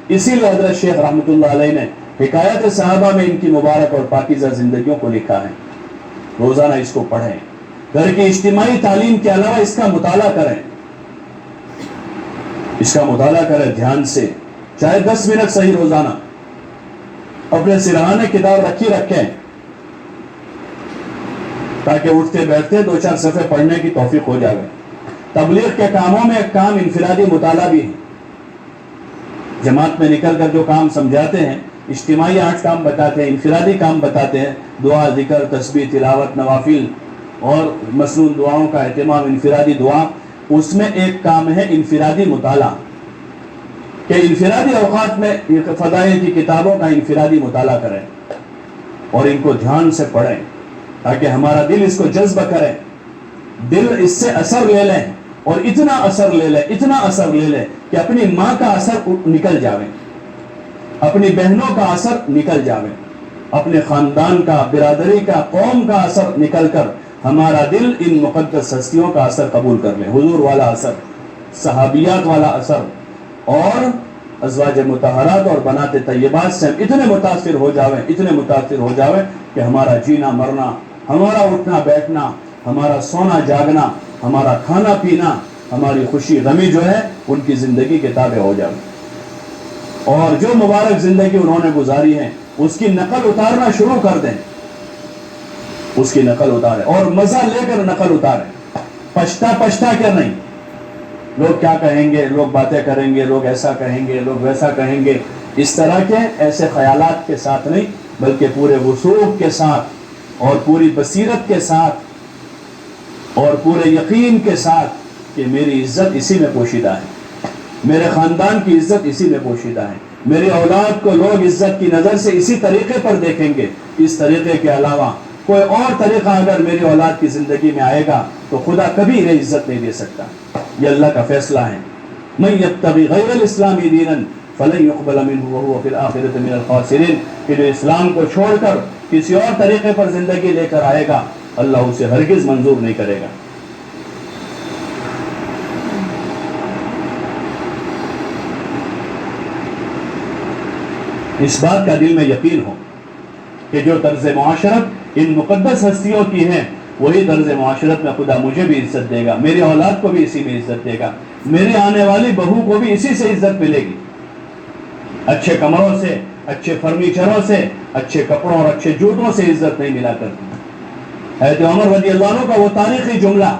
اسی لیے حضرت شیخ رحمۃ اللہ علیہ نے حکایت صحابہ میں ان کی مبارک اور پاکیزہ زندگیوں کو لکھا ہے۔ روزانہ اس کو پڑھیں، گھر کی اجتماعی تعلیم کے علاوہ اس کا مطالعہ کریں، اس کا مطالعہ کریں دھیان سے، چاہے 10 منٹ صحیح روزانہ اپنے سرہانے کتاب رکھیں، تاکہ اٹھتے بیٹھتے 2-4 صفحے پڑھنے کی توفیق ہو جائے۔ تبلیغ کے کاموں میں ایک کام انفرادی مطالعہ بھی ہے۔ جماعت میں نکل کر جو کام سمجھاتے ہیں، اجتماعی 8 کام بتاتے ہیں، انفرادی کام بتاتے ہیں، دعا، ذکر، تسبیح، تلاوت، نوافل اور مسنون دعاؤں کا اہتمام، انفرادی دعا، اس میں ایک کام ہے انفرادی مطالعہ، کہ انفرادی اوقات میں فضائل کی کتابوں کا انفرادی مطالعہ کریں اور ان کو دھیان سے پڑھیں، تاکہ ہمارا دل اس کو جذب کرے، دل اس سے اثر لے لیں، اور اتنا اثر لے لے کہ اپنی ماں کا اثر نکل جاوے، اپنی بہنوں کا اثر نکل جاوے، اپنے خاندان کا، برادری کا، قوم کا اثر نکل کر ہمارا دل ان مقدس ہستیوں کا اثر قبول کر لے، حضور والا اثر، صحابیات والا اثر، اور ازواج مطہرات اور بنات طیبات سے ہم اتنے متاثر ہو جاویں کہ ہمارا جینا مرنا، ہمارا اٹھنا بیٹھنا، ہمارا سونا جاگنا، ہمارا کھانا پینا، ہماری خوشی غمی جو ہے ان کی زندگی کے تابع ہو جائے، اور جو مبارک زندگی انہوں نے گزاری ہے اس کی نقل اتارنا شروع کر دیں، اس کی نقل اتاریں اور مزہ لے کر نقل اتاریں، پچھتا کر نہیں، لوگ کیا کہیں گے، لوگ باتیں کریں گے، لوگ ایسا کہیں گے، لوگ ویسا کہیں گے، اس طرح کے ایسے خیالات کے ساتھ نہیں، بلکہ پورے وثوق کے ساتھ اور پوری بصیرت کے ساتھ اور پورے یقین کے ساتھ کہ میری عزت اسی میں پوشیدہ ہے، میرے خاندان کی عزت اسی میں پوشیدہ ہے، میری اولاد کو لوگ عزت کی نظر سے اسی طریقے پر دیکھیں گے، اس طریقے کے علاوہ کوئی اور طریقہ اگر میری اولاد کی زندگی میں آئے گا تو خدا کبھی انہیں عزت نہیں دے سکتا۔ یہ اللہ کا فیصلہ ہے۔ من یبتغی غیر الاسلام دینا فلن يقبل منه وهو في الآخرة من الخاسرین، کہ جو اسلام کو چھوڑ کر کسی اور طریقے پر زندگی لے کر آئے گا اللہ اسے ہرگز منظور نہیں کرے گا۔ اس بات کا دل میں یقین ہو کہ جو طرز معاشرت ان مقدس ہستیوں کی ہے وہی طرز معاشرت میں خدا مجھے بھی عزت دے گا، میری اولاد کو بھی اسی میں عزت دے گا، میری آنے والی بہو کو بھی اسی سے عزت ملے گی۔ اچھے کمروں سے، اچھے فرنیچروں سے، اچھے کپڑوں اور اچھے جوتوں سے عزت نہیں ملا کرتی۔ حضرت عمر رضی اللہ عنہ کا وہ تاریخی جملہ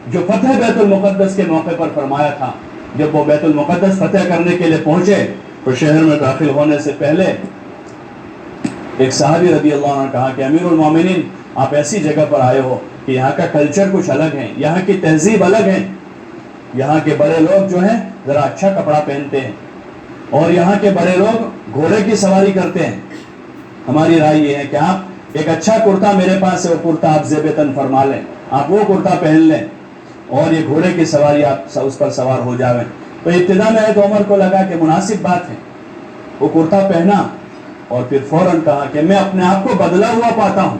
جو فتح بیت المقدس کے موقع پر فرمایا تھا، جب وہ بیت المقدس فتح کرنے کے لیے پہنچے تو شہر میں داخل ہونے سے پہلے ایک صحابی رضی اللہ عنہ نے کہا کہ امیر المومنین آپ ایسی جگہ پر آئے ہو کہ یہاں کا کلچر کچھ الگ ہے، یہاں کی تہذیب الگ ہے، یہاں کے بڑے لوگ جو ہیں ذرا اچھا کپڑا پہنتے ہیں اور یہاں کے بڑے لوگ گھوڑے کی سواری کرتے ہیں۔ ہماری رائے یہ ہے کہ آپ ایک اچھا کرتا میرے پاس ہے، وہ کرتا آپ زیب تن فرما لیں، آپ وہ کرتا پہن لیں اور یہ گھوڑے کی سواری آپ اس پر سوار ہو جاویں۔ تو ابتدا میں تو عمر کو لگا کہ مناسب بات ہے، وہ کرتا پہنا اور پھر فوراً کہا کہ میں اپنے آپ کو بدلا ہوا پاتا ہوں،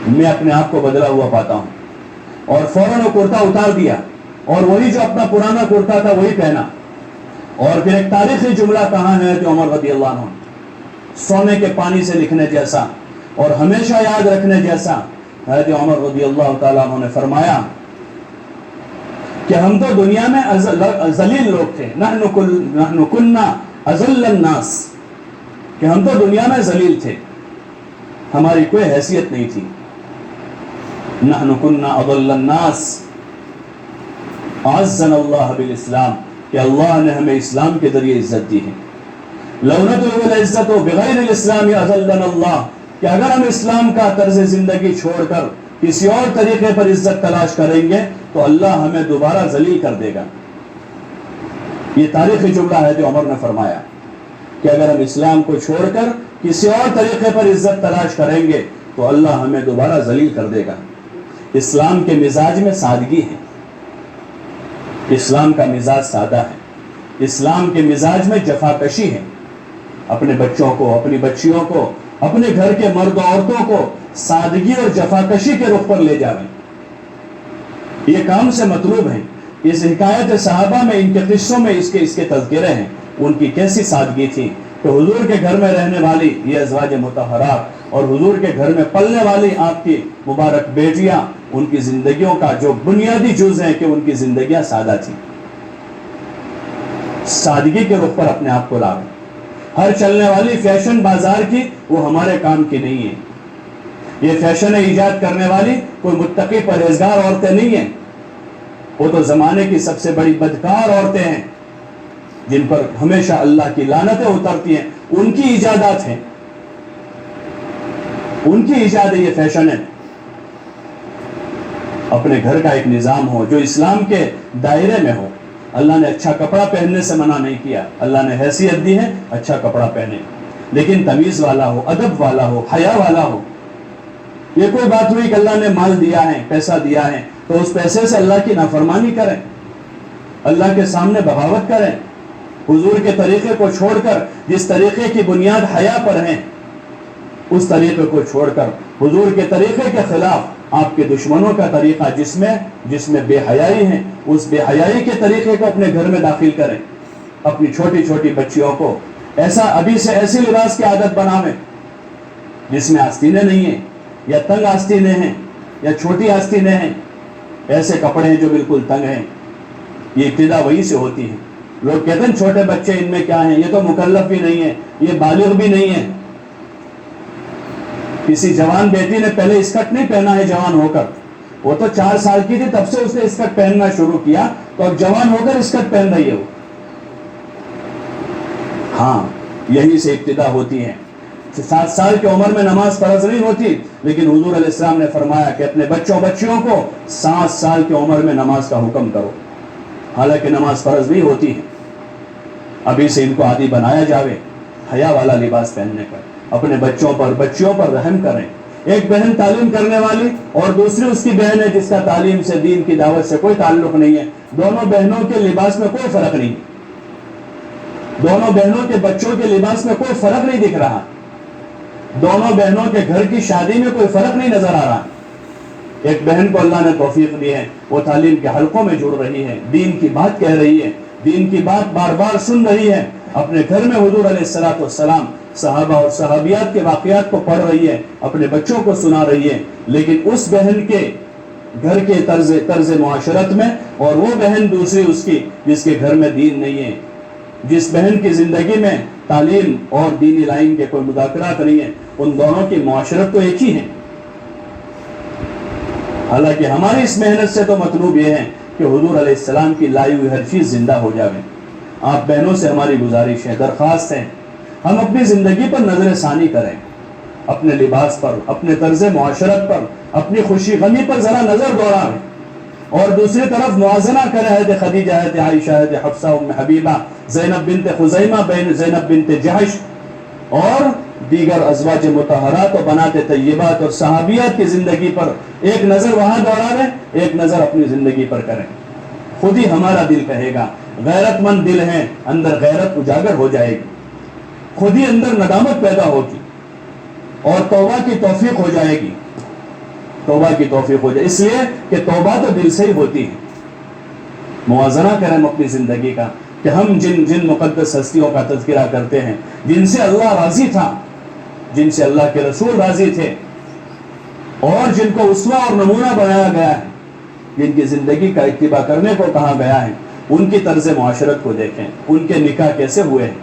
میں اپنے آپ کو بدلا ہوا پاتا ہوں، اور فوراً وہ کرتا اتار دیا اور وہی جو اپنا پرانا کرتا تھا وہی پہنا، اور پھر ایک تاریخی جملہ کہا ہے کہ عمر رضی اللہ عنہ، سونے کے پانی سے لکھنے جیسا اور ہمیشہ یاد رکھنے جیسا، حضرت عمر رضی اللہ تعالیٰ عنہ نے فرمایا کہ ہم تو دنیا میں ذلیل لوگ تھے، نحن کنا اذل الناس، کہ ہم تو دنیا میں ذلیل تھے، ہماری کوئی حیثیت نہیں تھی۔ نحن کنا اضل الناس اعزنا اللہ بالاسلام، کہ اللہ نے ہمیں اسلام کے ذریعے عزت دی ہے۔ لو نطلب العزت بغیر الاسلام اذلنا اللہ، کہ اگر ہم اسلام کا طرز زندگی چھوڑ کر کسی اور طریقے پر عزت تلاش کریں گے تو اللہ ہمیں دوبارہ ذلیل کر دے گا۔ یہ تاریخی جملہ ہے جو عمر نے فرمایا کہ اگر ہم اسلام کو چھوڑ کر کسی اور طریقے پر عزت تلاش کریں گے تو اللہ ہمیں دوبارہ ذلیل کر دے گا۔ اسلام کے مزاج میں سادگی ہے، اسلام کا مزاج سادہ ہے، اسلام کے مزاج میں جفاکشی ہے۔ اپنے بچوں کو، اپنی بچیوں کو، اپنے گھر کے مرد و عورتوں کو سادگی اور جفاکشی کے رخ پر لے جاویں، یہ کام سے مطلوب ہے۔ اس حکایت صحابہ میں، ان کے قصوں میں اس کے تذکرے ہیں، ان کی کیسی سادگی تھی کہ حضور کے گھر میں رہنے والی یہ ازواج مطہرات اور حضور کے گھر میں پلنے والی آپ کی مبارک بیٹیاں، ان کی زندگیوں کا جو بنیادی جز ہے کہ ان کی زندگیاں سادہ تھیں۔ سادگی کے رخ پر اپنے آپ کو لاؤ۔ ہر چلنے والی فیشن بازار کی وہ ہمارے کام کی نہیں ہے۔ یہ فیشن ایجاد کرنے والی کوئی متقی پرہیزگار عورتیں نہیں ہیں، وہ تو زمانے کی سب سے بڑی بدکار عورتیں ہیں جن پر ہمیشہ اللہ کی لعنتیں اترتی ہیں، ان کی ایجادات ہیں، ان کی ایجاد ہے یہ فیشن ہے۔ اپنے گھر کا ایک نظام ہو جو اسلام کے دائرے میں ہو۔ اللہ نے اچھا کپڑا پہننے سے منع نہیں کیا، اللہ نے حیثیت دی ہے اچھا کپڑا پہنے، لیکن تمیز والا ہو، ادب والا ہو، حیا والا ہو۔ یہ کوئی بات ہوئی کہ اللہ نے مال دیا ہے، پیسہ دیا ہے، تو اس پیسے سے اللہ کی نافرمانی کریں، اللہ کے سامنے بغاوت کریں، حضور کے طریقے کو چھوڑ کر جس طریقے کی بنیاد حیا پر ہیں اس طریقے کو چھوڑ کر حضور کے طریقے کے خلاف آپ کے دشمنوں کا طریقہ جس میں بے حیائی ہے، اس بے حیائی کے طریقے کو اپنے گھر میں داخل کریں۔ اپنی چھوٹی چھوٹی بچیوں کو ابھی سے ایسی لباس کی عادت بناویں جس میں آستینیں نہیں ہیں، یا تنگ آستینیں ہیں، یا چھوٹی آستینیں ہیں، ایسے کپڑے ہیں جو بالکل تنگ ہیں۔ یہ ابتدا وہی سے ہوتی ہے۔ لوگ کہتے ہیں چھوٹے بچے ان میں کیا ہیں، یہ تو مکلف بھی نہیں ہے، یہ بالغ بھی نہیں ہے۔ کسی جوان بیٹی نے پہلے اسکرٹ نہیں پہنا ہے جوان ہو کر، وہ تو 4 سال کی تھی تب سے اس نے اسکرٹ پہننا شروع کیا، تو اب جوان ہو کر اسکرٹ پہن رہی ہے وہ۔ ہاں، یہی سے ابتدا ہوتی ہے۔ 7 سال کی عمر میں نماز فرض نہیں ہوتی، لیکن حضور علیہ السلام نے فرمایا کہ اپنے بچوں بچیوں کو 7 سال کی عمر میں نماز کا حکم کرو، حالانکہ نماز فرض نہیں ہوتی ہے۔ ابھی سے ان کو عادی بنایا جاوے حیا والا لباس پہننے کا، اپنے بچوں پر بچیوں پر رحم کریں۔ ایک بہن تعلیم کرنے والی اور دوسری اس کی بہن ہے جس کا تعلیم سے، دین کی دعوت سے کوئی تعلق نہیں ہے، دونوں بہنوں کے لباس میں کوئی فرق نہیں، دونوں بہنوں کے بچوں کے لباس میں کوئی فرق نہیں دکھ رہا، دونوں بہنوں کے گھر کی شادی میں کوئی فرق نہیں نظر آ رہا۔ ایک بہن کو اللہ نے توفیق دی ہے، وہ تعلیم کے حلقوں میں جڑ رہی ہے، دین کی بات کہہ رہی ہے، دین کی بات بار بار سن رہی ہے، اپنے گھر میں حضور علیہ السلام صحابہ اور صحابیات کے واقعات کو پڑھ رہی ہے، اپنے بچوں کو سنا رہی ہے، لیکن اس بہن کے گھر کے طرز معاشرت میں، اور وہ بہن دوسری اس کی جس کے گھر میں دین نہیں ہے، جس بہن کی زندگی میں تعلیم اور دینی لائن کے کوئی مذاکرات نہیں ہیں، ان دونوں کی معاشرت تو ایک ہی ہے۔ حالانکہ ہماری اس محنت سے تو مطلوب یہ ہے کہ حضور علیہ السلام کی لائی ہوئی ہر چیز زندہ ہو جائے۔ آپ بہنوں سے ہماری گزارش ہے، درخواست ہے، ہم اپنی زندگی پر نظر ثانی کریں، اپنے لباس پر، اپنے طرز معاشرت پر، اپنی خوشی غمی پر ذرا نظر دوڑائیں، اور دوسری طرف موازنہ کریں حضرت خدیجہ، حضرت عائشہ، حضرت حفصہ، ام حبیبہ، زینب بنت خزیمہ، زینب بنت جحش اور دیگر ازواج مطہرات و بنات طیبات اور صحابیات کی زندگی پر ایک نظر وہاں دوڑا لیں، ایک نظر اپنی زندگی پر کریں، خود ہی ہمارا دل کہے گا، غیرت مند دل ہیں، اندر غیرت اجاگر ہو جائے گی، خود ہی اندر ندامت پیدا ہوگی اور توبہ کی توفیق ہو جائے گی، توبہ کی توفیق ہو جائے، اس لیے کہ توبہ تو دل سے ہی ہوتی ہے۔ موازنہ کریں اپنی زندگی کا کہ ہم جن مقدس ہستیوں کا تذکرہ کرتے ہیں، جن سے اللہ راضی تھا، جن سے اللہ کے رسول راضی تھے، اور جن کو اسوہ اور نمونہ بنایا گیا ہے، جن کی زندگی کا اتباع کرنے کو کہا گیا ہے، ان کی طرز معاشرت کو دیکھیں، ان کے نکاح کیسے ہوئے ہیں۔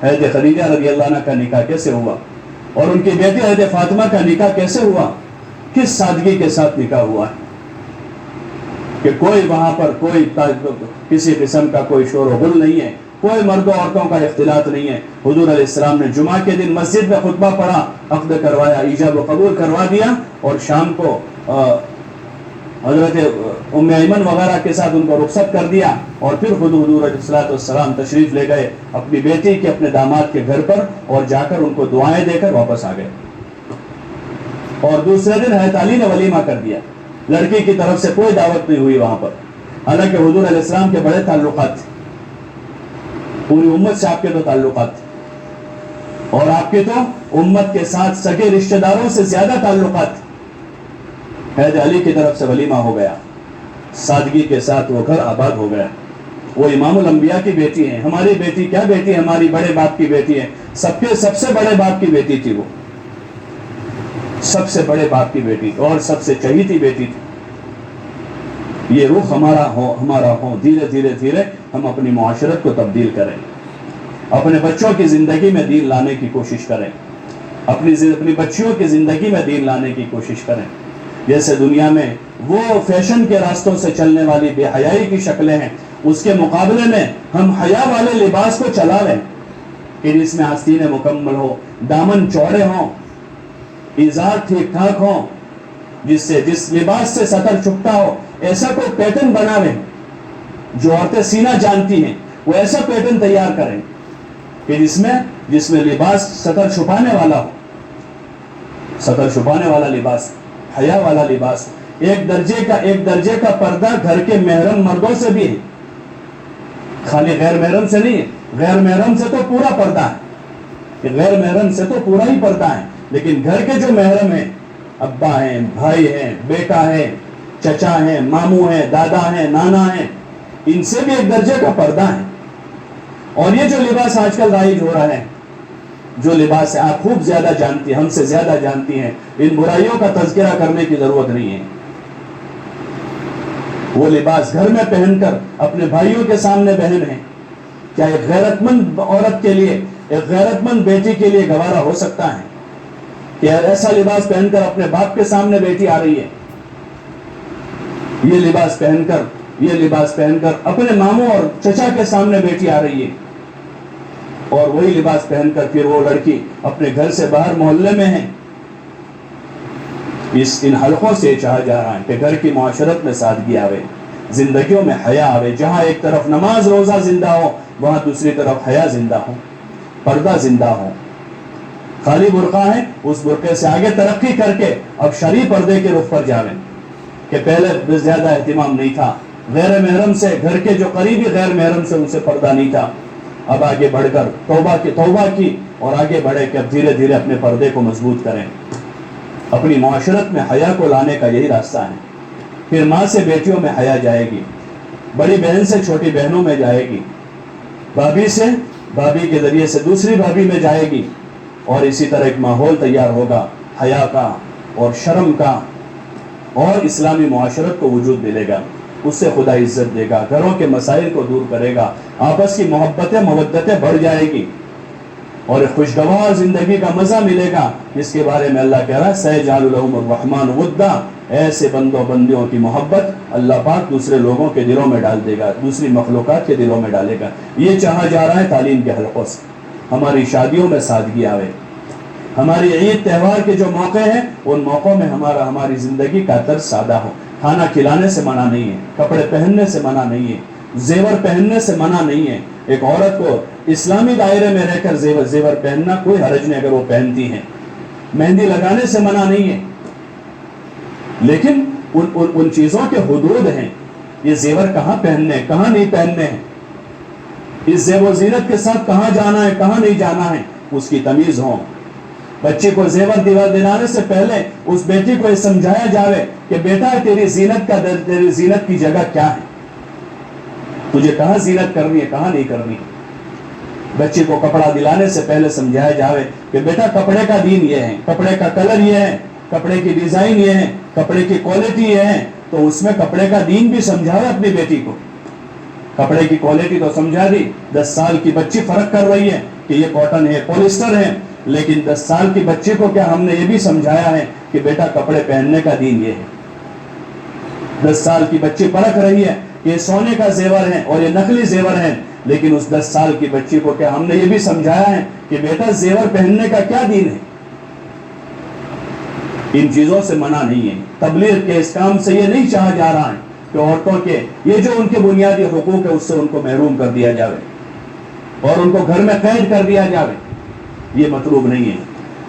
حضرت خدیجہ رضی اللہ عنہ کا نکاح کیسے ہوا، اور ان کی بیٹی حضرت فاطمہ کا نکاح کیسے ہوا، کس سادگی کے ساتھ نکاح ہوا ہے، کہ کوئی وہاں پر کوئی کسی قسم کا کوئی شور و غل نہیں ہے، کوئی مرد و عورتوں کا اختلاط نہیں ہے۔ حضور علیہ السلام نے جمعہ کے دن مسجد میں خطبہ پڑھا، عقد کروایا، ایجاب و قبول کروا دیا، اور شام کو حضرت ام ایمن وغیرہ کے ساتھ ان کو رخصت کر دیا، اور پھر خود حضور علیہ السلام تشریف لے گئے اپنی بیٹی کے، اپنے داماد کے گھر پر، اور جا کر ان کو دعائیں دے کر واپس آ گئے، اور دوسرے دن حضرت علی نے ولیمہ کر دیا، لڑکی کی طرف سے کوئی دعوت نہیں ہوئی وہاں پر، حالانکہ حضور علیہ السلام کے بڑے تعلقات تھے، پوری امت سے آپ کے تو تعلقات تھے، اور آپ کے تو امت کے ساتھ سگے رشتہ داروں سے زیادہ تعلقات تھے۔ حضرت علی کی طرف سے ولیمہ ہو گیا، سادگی کے ساتھ وہ گھر آباد ہو گیا۔ وہ امام الانبیاء کی بیٹی ہیں، ہماری بیٹی کیا بیٹی ہے، ہماری بڑے باپ کی بیٹی ہے، سب سے بڑے باپ کی بیٹی تھی، وہ سب سے بڑے باپ کی بیٹی اور سب سے چہیتی بیٹی تھی۔ یہ رخ ہمارا ہو، دھیرے دھیرے ہم اپنی معاشرت کو تبدیل کریں، اپنے بچوں کی زندگی میں دین لانے کی کوشش کریں، اپنی بچیوں کی زندگی میں دین لانے کی کوشش کریں۔ جیسے دنیا میں وہ فیشن کے راستوں سے چلنے والی بے حیائی کی شکلیں ہیں، اس کے مقابلے میں ہم حیا والے لباس کو چلا لیں کہ جس میں آستینیں مکمل ہو، دامن چوڑے ہوں، ازار ٹھیک ٹھاک ہوں، جس لباس سے سطر چھپتا ہو، ایسا کوئی پیٹرن بنا لیں۔ جو عورتیں سینہ جانتی ہیں وہ ایسا پیٹرن تیار کریں کہ جس میں لباس سطر چھپانے والا ہو، سطر چھپانے والا لباس، حیا والا لباس، ایک درجے کا پردہ گھر کے محرم مردوں سے بھی ہے، خالی غیر محرم سے نہیں ہے، غیر محرم سے تو پورا پردہ ہے، غیر محرم سے تو پورا ہی پردہ ہے، لیکن گھر کے جو محرم ہیں، ابا ہیں، بھائی ہیں، بیٹا ہے، چچا ہیں، ماموں ہیں، دادا ہیں، نانا ہیں، ان سے بھی ایک درجے کا پردہ ہے۔ اور یہ جو لباس آج کل رائج ہو رہا ہے، جو لباس ہے، آپ خوب زیادہ جانتی ہیں، ہم سے زیادہ جانتی ہیں، ان برائیوں کا تذکرہ کرنے کی ضرورت نہیں ہے۔ وہ لباس گھر میں پہن کر اپنے بھائیوں کے سامنے بہن ہے، کیا ایک غیرت مند عورت کے لیے، ایک غیرت مند بیٹی کے لیے گوارا ہو سکتا ہے کہ ایسا لباس پہن کر اپنے باپ کے سامنے بیٹی آ رہی ہے، یہ لباس پہن کر اپنے ماموں اور چچا کے سامنے بیٹی آ رہی ہے، اور وہی لباس پہن کر پھر وہ لڑکی اپنے گھر سے باہر محلے میں ہے. ان حلقوں سے چاہا جا رہا ہے کہ گھر کی معاشرت میں سادگی آوے، زندگیوں میں حیا آوے. جہاں ایک طرف نماز روزہ زندہ ہو، وہاں دوسری طرف حیا زندہ ہو، پردہ زندہ ہو. خالی برقع ہے، اس برقعے سے آگے ترقی کر کے اب شرعی پردے کے رخ پر جاویں کہ پہلے زیادہ اہتمام نہیں تھا، غیر محرم سے، گھر کے جو قریبی غیر محرم سے ان سے پردہ نہیں تھا. اب آگے بڑھ کر توبہ کی اور آگے بڑھے کہ اب دھیرے دھیرے اپنے پردے کو مضبوط کریں. اپنی معاشرت میں حیا کو لانے کا یہی راستہ ہے. پھر ماں سے بیٹیوں میں حیا جائے گی، بڑی بہن سے چھوٹی بہنوں میں جائے گی، بھابھی سے بھابھی کے ذریعے سے دوسری بھابھی میں جائے گی، اور اسی طرح ایک ماحول تیار ہوگا حیا کا اور شرم کا، اور اسلامی معاشرت کو وجود ملے گا. اس سے خدا عزت دے گا، گھروں کے مسائل کو دور کرے گا، آپس کی محبتیں مودتیں بڑھ جائے گی، اور ایک خوشگوار زندگی کا مزہ ملے گا جس کے بارے میں اللہ کہہ رہا ہے سَيَجْعَلُ لَهُمُ الرَّحْمَنُ وُدًّا. ایسے بندوں بندیوں کی محبت اللہ پاک دوسرے لوگوں کے دلوں میں ڈال دے گا، دوسری مخلوقات کے دلوں میں ڈالے گا. یہ چاہا جا رہا ہے تعلیم کے حلقوں سے. ہماری شادیوں میں سادگی آوے، ہماری عید تہوار کے جو موقع ہیں ان موقعوں میں ہماری زندگی کا طرز سادہ ہو. کھانا کھلانے سے منع نہیں ہے، کپڑے پہننے سے منع نہیں ہے، زیور پہننے سے منع نہیں ہے. ایک عورت کو اسلامی دائرے میں رہ کر زیور پہننا کوئی حرج نہیں اگر وہ پہنتی ہیں. مہندی لگانے سے منع نہیں ہے، لیکن ان چیزوں کے حدود ہیں. یہ زیور کہاں پہننے کہاں نہیں پہننے ہیں، اس زیب و زینت کے ساتھ کہاں جانا ہے کہاں نہیں جانا ہے، اس کی تمیز ہو. بچی کو زیور دلانے سے پہلے اس بیٹی کو یہ سمجھایا جاوے کہ بیٹا تیری زینت کی جگہ کیا ہے، تجھے کہاں زینت کرنی ہے کہاں نہیں کرنی. بچی کو کپڑا دلانے سے پہلے سمجھایا جاوے کہ بیٹا کپڑے کا دین یہ ہے، کپڑے کا کلر یہ ہے، کپڑے کی ڈیزائن یہ ہے، کپڑے کی کوالٹی یہ ہے. تو اس میں کپڑے کا دین بھی سمجھاوے اپنی بیٹی کو. کپڑے کی کوالٹی تو سمجھا دی، 10 سال کی بچی فرق کر رہی ہے کہ یہ کاٹن ہے پولیسٹر ہے، لیکن 10 سال کی بچی کو کیا ہم نے یہ بھی سمجھایا ہے کہ بیٹا کپڑے پہننے کا دین یہ ہے. 10 سال کی بچی پرکھ رہی ہے کہ یہ سونے کا زیور ہے اور یہ نقلی زیور ہے، لیکن اس 10 سال کی بچی کو کیا ہم نے یہ بھی سمجھایا ہے کہ بیٹا زیور پہننے کا کیا دین ہے. ان چیزوں سے منع نہیں ہے. تبلیغ کے اس کام سے یہ نہیں چاہا جا رہا ہے کہ عورتوں کے یہ جو ان کے بنیادی حقوق ہے اس سے ان کو محروم کر دیا جاوے اور ان کو گھر میں قید کر دیا جاوے. یہ مطلوب نہیں ہے.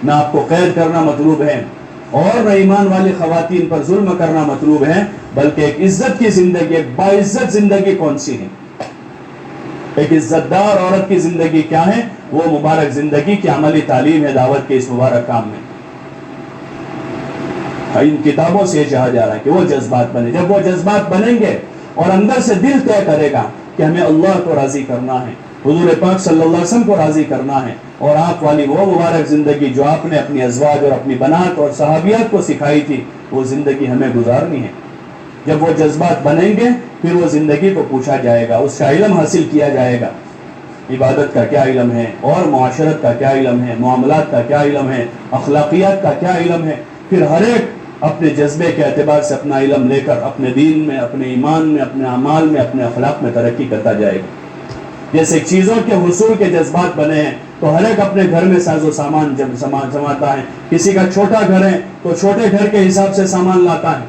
نہ آپ کو قید کرنا مطلوب ہے اور نہ ایمان والی خواتین پر ظلم کرنا مطلوب ہے، بلکہ ایک عزت کی زندگی، ایک باعزت زندگی کون سی ہے، ایک عزت دار عورت کی زندگی کیا ہے، وہ مبارک زندگی کی عملی تعلیم ہے دعوت کے اس مبارک کام میں. ان کتابوں سے یہ چاہا جا رہا ہے کہ وہ جذبات بنے. جب وہ جذبات بنیں گے اور اندر سے دل طے کرے گا کہ ہمیں اللہ کو راضی کرنا ہے، حضور پاک صلی اللہ علیہ وسلم کو راضی کرنا ہے، اور آپ والی وہ مبارک زندگی جو آپ نے اپنی ازواج اور اپنی بنات اور صحابیات کو سکھائی تھی وہ زندگی ہمیں گزارنی ہے. جب وہ جذبات بنیں گے پھر وہ زندگی کو پوچھا جائے گا، اس کا علم حاصل کیا جائے گا. عبادت کا کیا علم ہے، اور معاشرت کا کیا علم ہے، معاملات کا کیا علم ہے، اخلاقیات کا کیا علم ہے. پھر ہر ایک اپنے جذبے کے اعتبار سے اپنا علم لے کر اپنے دین میں، اپنے ایمان میں، اپنے اعمال میں، اپنے اخلاق میں ترقی کرتا جائے گا. جیسے چیزوں کے حصول کے جذبات بنے ہیں تو ہر ایک اپنے گھر میں ساز و سامان جب جماتا ہے. کسی کا چھوٹا گھر ہے تو چھوٹے گھر کے حساب سے سامان لاتا ہے،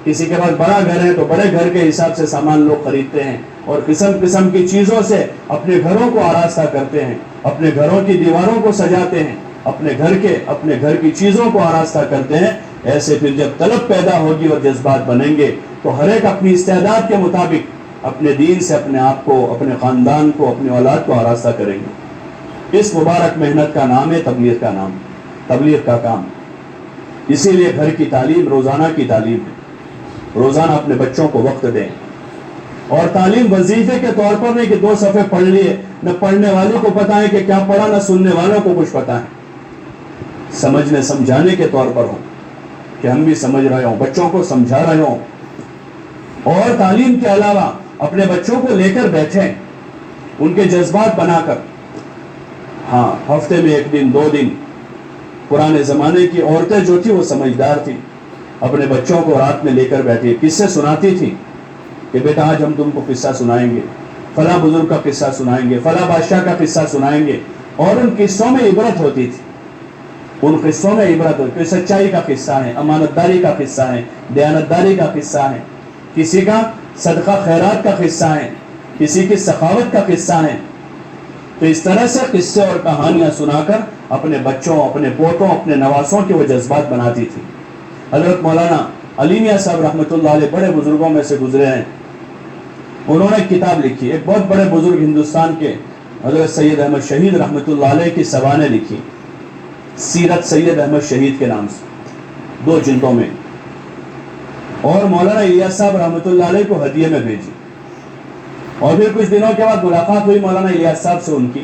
کسی کے پاس بڑا گھر ہے تو بڑے گھر کے حساب سے سامان لوگ خریدتے ہیں، اور قسم قسم کی چیزوں سے اپنے گھروں کو آراستہ کرتے ہیں، اپنے گھروں کی دیواروں کو سجاتے ہیں، اپنے گھر کی چیزوں کو آراستہ کرتے ہیں. ایسے پھر جب طلب پیدا ہوگی اور جذبات بنیں گے تو ہر ایک اپنی استعداد کے مطابق اپنے دین سے اپنے آپ کو، اپنے خاندان کو، اپنی اولاد کو آراستہ کریں گے. اس مبارک محنت کا نام ہے تبلیغ کا نام، تبلیغ کا کام. اسی لیے گھر کی تعلیم روزانہ کی تعلیم ہے. روزانہ اپنے بچوں کو وقت دیں، اور تعلیم وظیفے کے طور پر نہیں کہ 2 صفحے پڑھ لیے، نہ پڑھنے والوں کو پتہ ہے کہ کیا پڑھا، نہ سننے والوں کو کچھ پتہ ہے. سمجھنے سمجھانے کے طور پر ہو کہ ہم بھی سمجھ رہے ہوں، بچوں کو سمجھا رہے ہوں. اور تعلیم کے علاوہ اپنے بچوں کو لے کر بیٹھیں، ان کے جذبات بنا کر. ہاں، ہفتے میں 1 دن 2 دن. پرانے زمانے کی عورتیں جو تھی وہ سمجھدار تھی، اپنے بچوں کو رات میں لے کر بیٹھی قصے سناتی تھی کہ بیٹا آج ہم تم کو قصہ سنائیں گے، فلاں بزرگ کا قصہ سنائیں گے، فلاں بادشاہ کا قصہ سنائیں گے. اور ان قصوں میں عبرت ہوتی تھی. ان قصوں میں عبرت ہوتی. کوئی سچائی کا قصہ ہے, امانت داری کا قصہ ہے, دیانتداری کا قصہ ہے, کسی کا صدقہ خیرات کا قصہ ہے, کسی کی سخاوت کا قصہ ہے. تو اس طرح سے قصے اور کہانیاں سنا کر اپنے بچوں, اپنے پوتوں, اپنے نواسوں کے وہ جذبات بناتی تھی. حضرت مولانا علی میاں صاحب رحمۃ اللہ علیہ بڑے بزرگوں میں سے گزرے ہیں. انہوں نے ایک کتاب لکھی, ایک بہت بڑے بزرگ ہندوستان کے حضرت سید احمد شہید رحمۃ اللہ علیہ کی سوانح لکھی, سیرت سید احمد شہید کے نام سے, 2 جلدوں میں, اور مولانا الیاس صاحب رحمۃ اللہ علیہ کو ہدیے میں بھیجی. اور پھر کچھ دنوں کے بعد ملاقات ہوئی مولانا الیاس صاحب سے ان کی.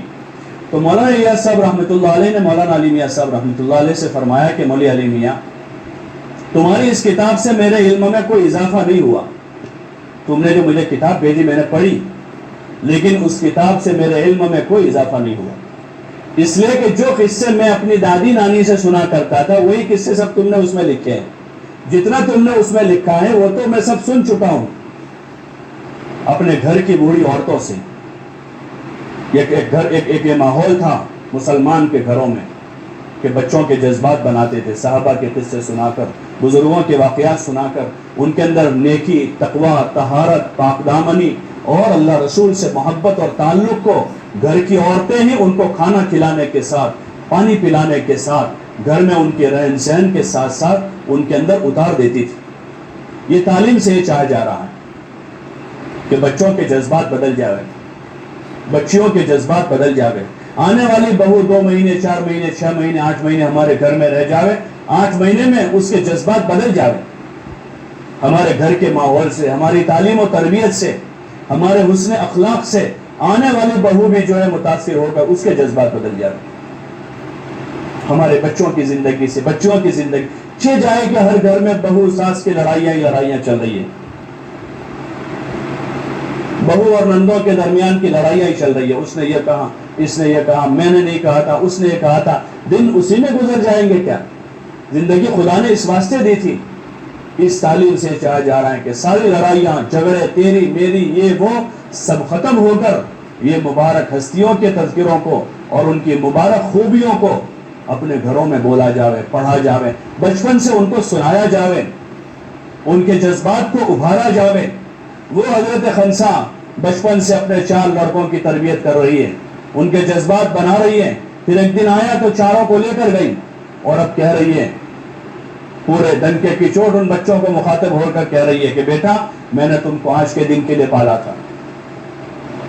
تو مولانا الیاس صاحب رحمۃ اللہ علیہ نے مولانا علی میاں صاحب رحمۃ اللہ علیہ سے فرمایا کہ مولوی علی میاں, تمہاری اس کتاب سے میرے علم میں کوئی اضافہ نہیں ہوا. تم نے جو مجھے کتاب بھیجی میں نے پڑھی, لیکن اس کتاب سے میرے علم میں کوئی اضافہ نہیں ہوا. اس لیے کہ جو قصے میں اپنی دادی نانی سے سنا کرتا تھا وہی قصے سب تم نے اس میں لکھے ہیں. جتنا تم نے اس میں لکھا ہے وہ تو میں سب سن چکا ہوں اپنے گھر کی بوڑھی عورتوں سے. ایک یہ ماحول تھا مسلمان کے گھروں میں کہ بچوں کے جذبات بناتے تھے, صحابہ کے قصے سنا کر, بزرگوں کے واقعات سنا کر, ان کے اندر نیکی, تقوی, طہارت, پاک دامنی اور اللہ رسول سے محبت اور تعلق کو گھر کی عورتیں ہی ان کو کھانا کھلانے کے ساتھ, پانی پلانے کے ساتھ, گھر میں ان کے رہن سہن کے ساتھ ساتھ ان کے اندر اتار دیتی تھی. یہ تعلیم سے یہ چاہا جا رہا ہے کہ بچوں کے جذبات بدل جاوے, بچیوں کے جذبات بدل جاوے. آنے والی بہو 2 مہینے 4 مہینے 6 مہینے 8 مہینے ہمارے گھر میں رہ جاوے, 8 مہینے میں اس کے جذبات بدل جاوے. ہمارے گھر کے ماحول سے, ہماری تعلیم و تربیت سے, ہمارے حسن اخلاق سے آنے والی بہو بھی جو ہے متاثر ہو کر اس کے جذبات بدل جاوے. ہمارے بچوں کی زندگی سے, بچوں کی زندگی چھ جائے کہ ہر گھر میں بہو ساس کی لڑائیاں چل رہی ہیں, بہو اور نندوں کے درمیان کی لڑائیاں ہی چل رہی ہے. اس نے یہ کہا, اس نے یہ کہا, میں نے نہیں کہا تھا, اس نے یہ کہا تھا. دن اسی میں گزر جائیں گے کیا؟ زندگی خدا نے اس واسطے دی تھی. اس تعلیم سے چاہا جا رہا ہے کہ ساری لڑائیاں, جھگڑے, تیری میری, یہ وہ سب ختم ہو کر یہ مبارک ہستیوں کے تذکروں کو اور ان کی مبارک خوبیوں کو اپنے گھروں میں بولا جاوے, پڑھا جاوے, بچپن سے ان کو سنایا جاوے, ان کے جذبات کو ابھارا جاوے. وہ حضرت خنسا بچپن سے اپنے 4 لڑکوں کی تربیت کر رہی ہے, ان کے جذبات بنا رہی ہے. پھر ایک دن آیا تو 4 کو لے کر گئی اور اب کہہ رہی ہے, پورے ڈنکے کی چوٹ ان بچوں کو مخاطب ہو کر کہہ رہی ہے کہ بیٹا میں نے تم کو آج کے دن کے لیے پالا تھا,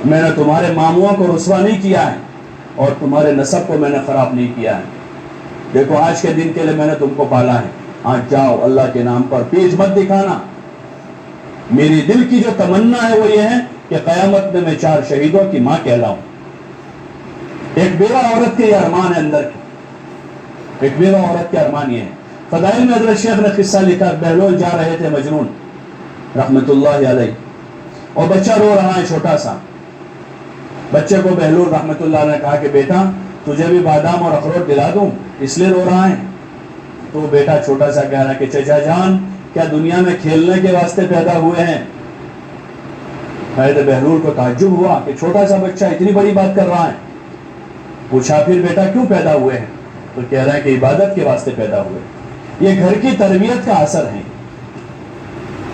میں نے تمہارے ماموں کو رسوا نہیں کیا ہے اور تمہارے نسب کو میں نے خراب نہیں کیا ہے. دیکھو آج کے دن کے لیے میں نے تم کو پالا ہے, آج جاؤ اللہ کے نام پر پیچھ مت دکھانا. میری دل کی جو تمنا ہے وہ یہ ہے کہ قیامت میں 4 شہیدوں کی ماں کہلاؤں. ایک بیوہ عورت کے یہ ارمان ہے اندر کی, ایک بیوہ عورت کے ارمان یہ ہے. فضائل میں حضرت شیخ نے قصہ لکھا, بہلول جا رہے تھے مجنون رحمت اللہ علیہ, اور بچہ رو رہا ہے چھوٹا سا. بچے کو بہلول رحمت اللہ نے کہا کہ بیٹا تجھے بھی بادام اور اخروٹ دلا دوں, اس لیے رو رہا ہے. تو بیٹا چھوٹا سا کہہ رہا ہے کہ چچا جان کیا دنیا میں کھیلنے کے واسطے پیدا ہوئے ہیں؟ حضرت بہلول کو تعجب ہوا کہ چھوٹا سا بچہ اتنی بڑی بات کر رہا ہے. پوچھا پھر بیٹا کیوں پیدا ہوئے ہیں؟ تو کہہ رہا ہے کہ عبادت کے واسطے پیدا ہوئے. یہ گھر کی تربیت کا اثر ہے,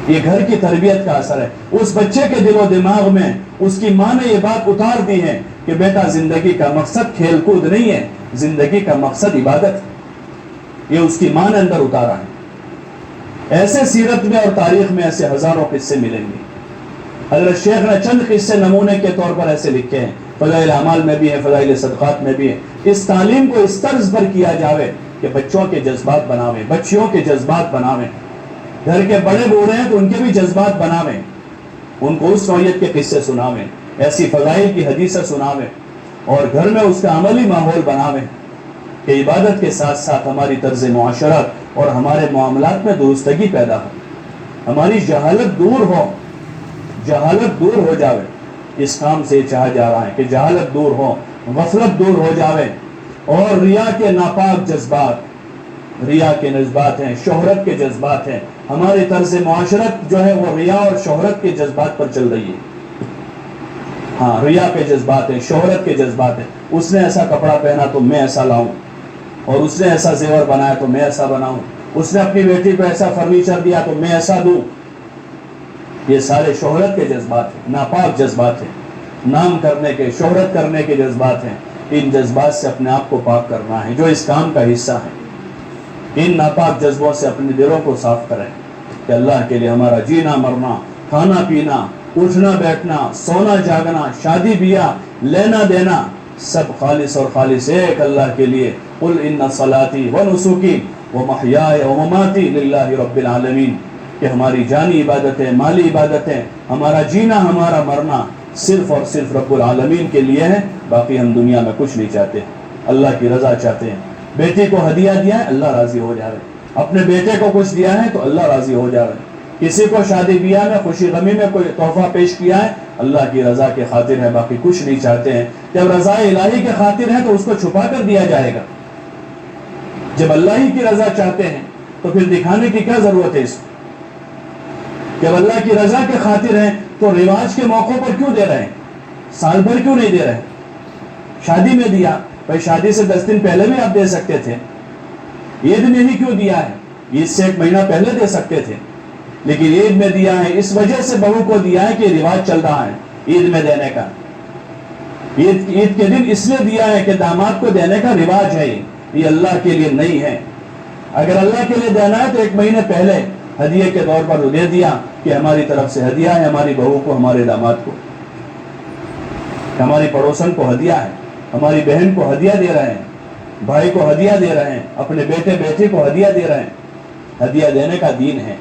یہ گھر کی تربیت کا اثر ہے. اس بچے کے دل و دماغ میں اس کی ماں نے یہ بات اتار دی ہے کہ بیٹا زندگی کا مقصد کھیل کود نہیں ہے, زندگی کا مقصد عبادت ہے. یہ اس کی ماں نے اندر اتارا ہے. ایسے سیرت میں اور تاریخ میں ایسے ہزاروں قصے ملیں گے. حضرت شیخ نے چند قصے نمونے کے طور پر ایسے لکھے ہیں, فضائل اعمال میں بھی ہیں, فضائل صدقات میں بھی ہیں. اس تعلیم کو اس طرز پر کیا جاوے کہ بچوں کے جذبات بناویں, بچیوں کے جذبات بناویں. گھر کے بڑے بوڑھے ہیں تو ان کے بھی جذبات بناویں, ان کو اس نوعیت کے قصے سناویں, ایسی فضائل کی حدیثیں سناویں, اور گھر میں اس کا عملی ماحول بناویں کہ عبادت کے ساتھ ساتھ ہماری طرز معاشرت اور ہمارے معاملات میں درستگی پیدا ہو, ہماری جہالت دور ہو, جہالت دور ہو جاوے. اس کام سے چاہا جا رہا ہے کہ جہالت دور ہو, غفلت دور ہو جاوے, اور ریا کے ناپاک جذبات, ریا کے جذبات ہیں, شہرت کے جذبات ہیں. ہماری طرز معاشرت جو ہے وہ ریا اور شہرت کے جذبات پر چل رہی ہے. ہاں ریا کے جذبات ہیں, شہرت کے جذبات ہیں. اس نے ایسا کپڑا پہنا تو میں ایسا لاؤں, اور اس نے ایسا زیور بنایا تو میں ایسا بناؤں, اس نے اپنی بیٹی کو ایسا فرنیچر دیا تو میں ایسا دوں. یہ سارے شہرت کے جذبات ہیں, ناپاک جذبات ہیں, نام کرنے کے, شہرت کرنے کے جذبات ہیں. ان جذبات سے اپنے آپ کو پاک کرنا ہے, جو اس کام کا حصہ ہے. ان ناپاک جذبوں سے اپنے دلوں کو صاف کریں کہ اللہ کے لیے ہمارا جینا مرنا, کھانا پینا, اٹھنا بیٹھنا, سونا جاگنا, شادی بیاہ, لینا دینا, سب خالص اور خالص ایک اللہ کے لیے. قل ان صلاتی و نسکی و محیای و مماتی للہ رب العالمین. کہ ہماری جانی عبادتیں, مالی عبادتیں, ہمارا جینا, ہمارا مرنا صرف اور صرف رب العالمین کے لیے ہے. باقی ہم دنیا میں کچھ نہیں چاہتے, اللہ کی رضا چاہتے ہیں. بیٹی کو ہدیہ دیا ہے, اللہ راضی ہو جا رہے ہیں. اپنے بیٹے کو کچھ دیا ہے تو اللہ راضی ہو جا رہے ہیں. کسی کو شادی بیاہ میں, خوشی غمی میں کوئی تحفہ پیش کیا ہے, اللہ کی رضا کے خاطر ہے, باقی کچھ نہیں چاہتے ہیں. جب رضا الہی کے خاطر ہے تو اس کو چھپا کر دیا جائے گا. جب اللہ ہی کی رضا چاہتے ہیں تو پھر دکھانے کی کیا ضرورت ہے اس کو؟ جب اللہ کی رضا کے خاطر ہیں تو رواج کے موقعوں پر کیوں دے رہے ہیں, سال بھر کیوں نہیں دے رہے؟ شادی میں دیا, بھائی شادی سے 10 دن پہلے بھی آپ دے سکتے تھے. عید میں ہی کیوں دیا ہے؟ عید سے 1 مہینہ پہلے دے سکتے تھے, لیکن عید میں دیا ہے. اس وجہ سے بہو کو دیا ہے کہ رواج چل رہا ہے عید میں دینے کا. عید کے دن اس لیے دیا ہے کہ داماد کو دینے کا رواج ہے, یہ اللہ کے لیے نہیں ہے. اگر اللہ کے لیے دینا ہے تو 1 مہینے پہلے ہدیے کے طور پر دے دیا کہ ہماری طرف سے ہدیہ ہے, ہماری بہو کو, ہمارے داماد کو, ہماری پڑوسن کو ہدیہ ہے, ہماری بہن کو ہدیہ دے رہے ہیں, بھائی کو ہدیہ دے رہے ہیں, اپنے بیٹے بیٹی کو ہدیہ دے رہے ہیں. ہدیہ دینے کا دین ہے.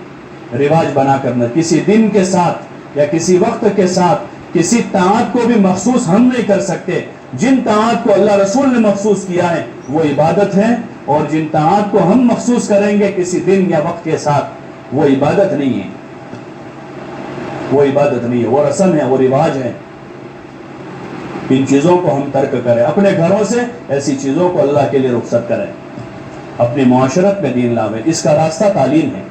رواج بنا کرنا, کسی دن کے ساتھ یا کسی وقت کے ساتھ کسی طاعت کو بھی مخصوص ہم نہیں کر سکتے. جن طاعت کو اللہ رسول نے مخصوص کیا ہے وہ عبادت ہے, اور جن طاعت کو ہم مخصوص کریں گے کسی دن یا وقت کے ساتھ وہ عبادت نہیں ہے, وہ عبادت نہیں ہے, وہ رسم ہے, وہ رواج ہے. ان چیزوں کو ہم ترک کریں. اپنے گھروں سے ایسی چیزوں کو اللہ کے لیے رخصت کریں. اپنی معاشرت میں دین لاویں. اس کا راستہ تعلیم ہے.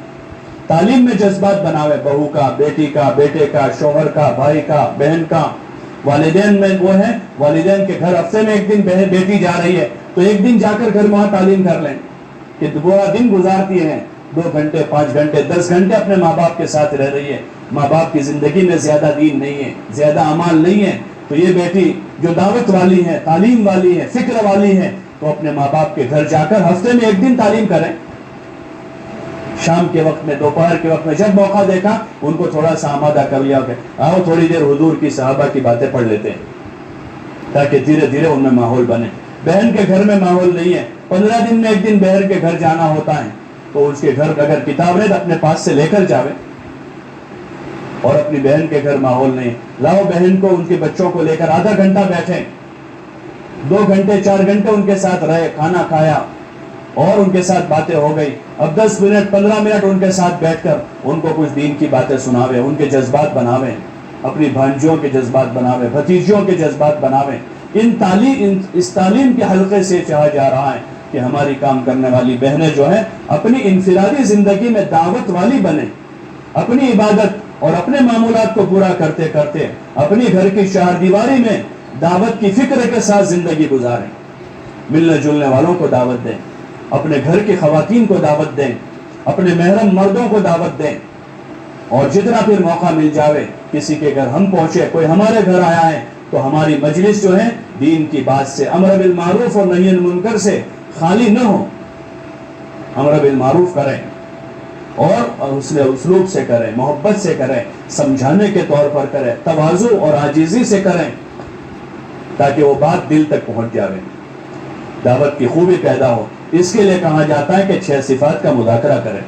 تعلیم میں جذبات بناوے, بہو کا, بیٹی کا, بیٹے کا, شوہر کا, بھائی کا, بہن کا. والدین میں وہ ہے, والدین کے گھر ہفتے میں 1 دن بیٹی جا رہی ہے تو 1 دن جا کر گھر میں وہاں تعلیم کر لیں کہ پورا دن گزارتی ہیں, 2 گھنٹے 5 گھنٹے 10 گھنٹے اپنے ماں باپ کے ساتھ رہ رہی ہے. ماں باپ کی زندگی میں زیادہ دین نہیں ہے, زیادہ اعمال نہیں ہے, تو یہ بیٹی جو دعوت والی ہے, تعلیم والی ہے, فکر والی ہے, تو اپنے ماں باپ کے گھر جا کر ہفتے میں 1 دن تعلیم کریں. شام کے وقت میں, دوپہر کے وقت میں جب موقع دیکھا ان کو تھوڑا سا آمادہ کر لیا کہ آؤ تھوڑی دیر حضور کی, صحابہ کی باتیں پڑھ لیتے ہیں, تاکہ دھیرے دھیرے ان میں ماحول بنے. بہن کے گھر میں ماحول نہیں ہے, 15 دن میں 1 دن بہن کے گھر جانا ہوتا ہے, تو اس کے گھر اگر کتاب ہے تو اپنے پاس سے لے کر جاوے. اور اپنی بہن کے گھر ماحول نہیں, لاؤ بہن کو, ان کے بچوں کو لے کر آدھا گھنٹہ بیٹھیں, 2 گھنٹے 4 گھنٹے ان کے ساتھ رہے, کھانا کھایا اور ان کے ساتھ باتیں ہو گئی. اب 10 منٹ 15 منٹ ان کے ساتھ بیٹھ کر ان کو کچھ دین کی باتیں سناوے, ان کے جذبات بناویں, اپنی بھانجیوں کے جذبات بناویں, بھتیجیوں کے جذبات بناویں. اس تعلیم کے حلقے سے چاہا جا رہا ہے کہ ہماری کام کرنے والی بہنیں جو ہیں اپنی انفرادی زندگی میں دعوت والی بنیں, اپنی عبادت اور اپنے معمولات کو پورا کرتے کرتے اپنی گھر کی چار دیواری میں دعوت کی فکر کے ساتھ زندگی گزاریں. ملنے جلنے والوں کو دعوت دیں, اپنے گھر کی خواتین کو دعوت دیں, اپنے محرم مردوں کو دعوت دیں, اور جتنا پھر موقع مل جاوے کسی کے گھر ہم پہنچے, کوئی ہمارے گھر آیا ہے تو ہماری مجلس جو ہے دین کی بات سے, امر بالمعروف اور نہی عن المنکر سے خالی نہ ہو. امر بالمعروف کریں اور حسن اسلوب سے کریں, محبت سے کریں, سمجھانے کے طور پر کریں, تواضع اور عاجزی سے کریں, تاکہ وہ بات دل تک پہنچ جاوے, دعوت کی خوبی پیدا ہو. اس کے لیے کہا جاتا ہے کہ 6 صفات کا مذاکرہ کریں.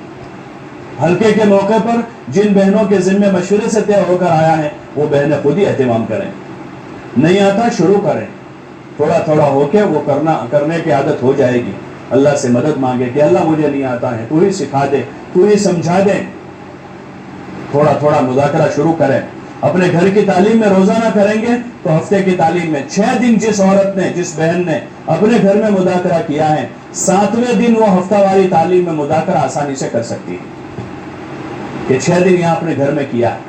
ہلکے کے موقع پر جن بہنوں کے ذمہ مشورے سے طے ہو کر آیا ہے وہ بہنیں خود ہی اہتمام کریں. نہیں آتا شروع کریں, تھوڑا تھوڑا ہو کے وہ کرنے کی عادت ہو جائے گی. اللہ سے مدد مانگے کہ اللہ مجھے نہیں آتا ہے, تو ہی سکھا دے, تو ہی سمجھا دے. تھوڑا تھوڑا مذاکرہ شروع کریں. اپنے گھر کی تعلیم میں روزانہ کریں گے تو ہفتے کی تعلیم میں 6 دن جس عورت نے, جس بہن نے اپنے گھر میں مذاکرہ کیا ہے, 7ویں دن وہ ہفتہ واری تعلیم میں مذاکرہ آسانی سے کر سکتی ہے کہ 6 دن یہاں اپنے گھر میں کیا ہے.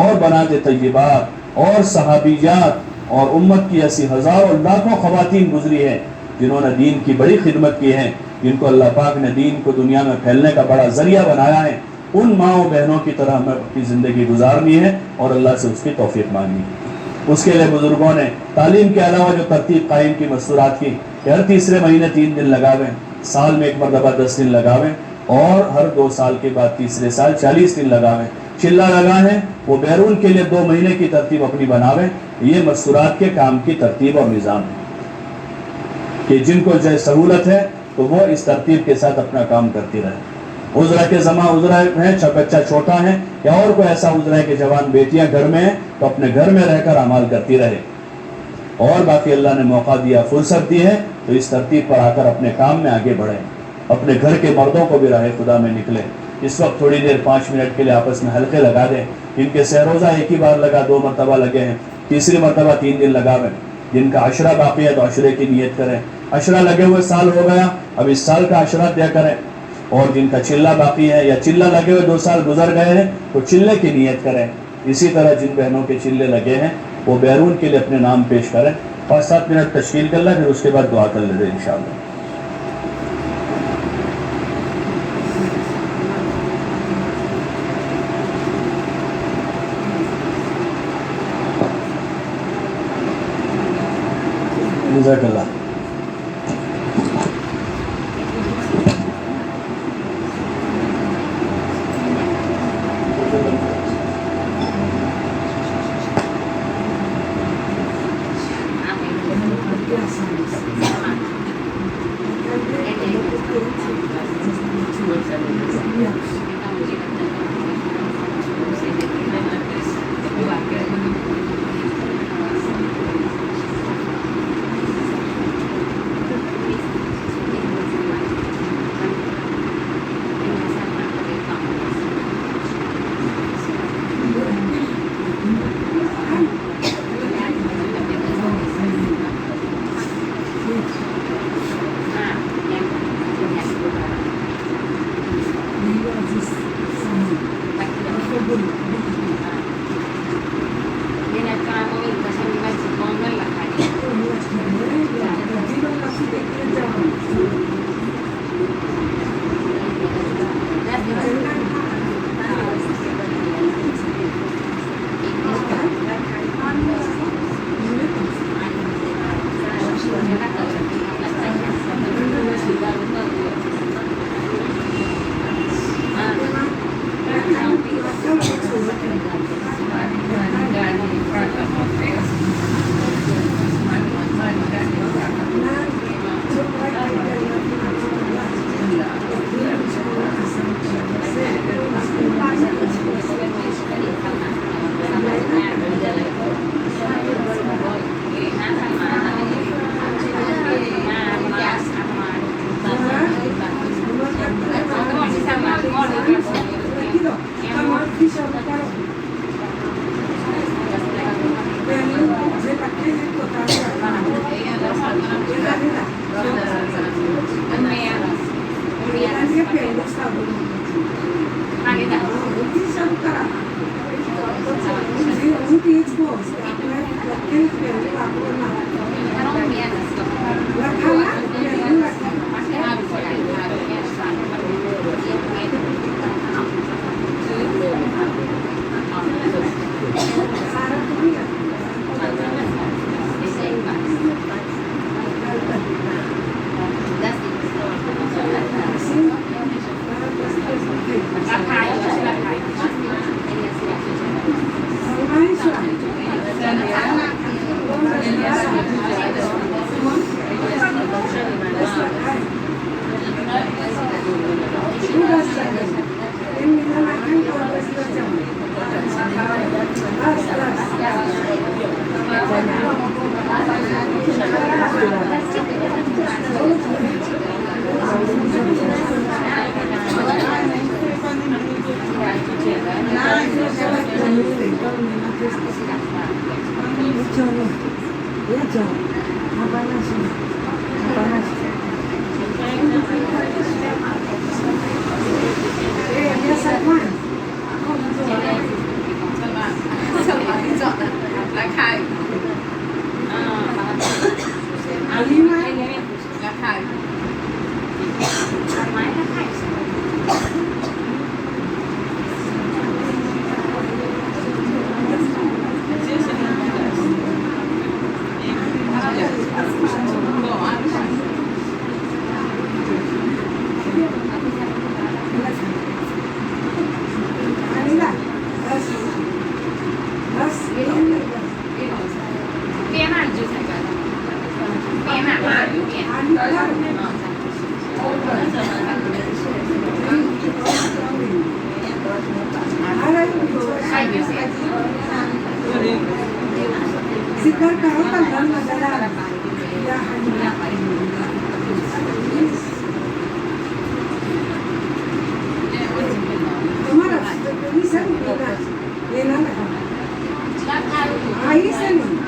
اور بنات طیبات اور صحابیات اور امت کی ایسی ہزاروں لاکھوں خواتین گزری ہیں جنہوں نے دین کی بڑی خدمت کی ہے، جن کو اللہ پاک نے دین کو دنیا میں پھیلنے کا بڑا ذریعہ بنایا ہے. ان ماؤں بہنوں کی طرح ہمیں اپنی زندگی گزارنی ہے اور اللہ سے اس کی توفیق مانگنی ہے. اس کے لیے بزرگوں نے تعلیم کے علاوہ جو ترتیب قائم کی، مستورات کی کہ ہر تیسرے مہینے 3 دن لگاویں، سال میں ایک مرتبہ 10 دن لگاویں، اور ہر 2 سال کے بعد تیسرے سال 40 دن لگاویں. چلہ لگائیں وہ بیرون کے لیے 2 مہینے کی ترتیب اپنی بناویں. یہ مستورات کے کام کی ترتیب اور نظام ہے کہ جن کو جو سہولت ہے تو وہ اس ترتیب کے ساتھ اپنا کام کرتی رہے. عذرا کے زماں عذرا ہے، بچہ چھوٹا ہے یا اور کوئی ایسا عذرا ہے کہ جوان بیٹیاں گھر میں ہیں تو اپنے گھر میں رہ کر اعمال کرتی رہے. اور باقی اللہ نے موقع دیا، فرصت دی ہے تو اس ترتیب پر آ کر اپنے کام میں آگے بڑھیں. اپنے گھر کے مردوں کو بھی راہ خدا میں نکلے. اس وقت تھوڑی دیر 5 منٹ کے لیے آپس میں حلقے لگا دیں. جن کے سہ روزہ ایک ہی بار لگا، 2 مرتبہ لگے ہیں، تیسری مرتبہ 3 دن لگاویں. جن کا عشرہ باقی ہے تو عشرے کی نیت کریں. عشرہ لگے ہوئے سال ہو گیا، اب اس سال کا عشرہ دیا کریں. اور جن کا چلہ باقی ہے یا چلہ لگے ہوئے 2 سال گزر گئے ہیں تو چلے کی نیت کریں. اسی طرح جن بہنوں کے چلے لگے ہیں وہ بیرون کے لیے اپنے نام پیش کریں. 5-7 منٹ تشکیل کر لیں، پھر اس کے بعد دعا کر لیتے انشاءاللہ. جزاک اللہ. ذکر کرو تو اللہ نظر آ رہا ہے یا تمہارا نہیں سر لینا لگا آئی سے نہیں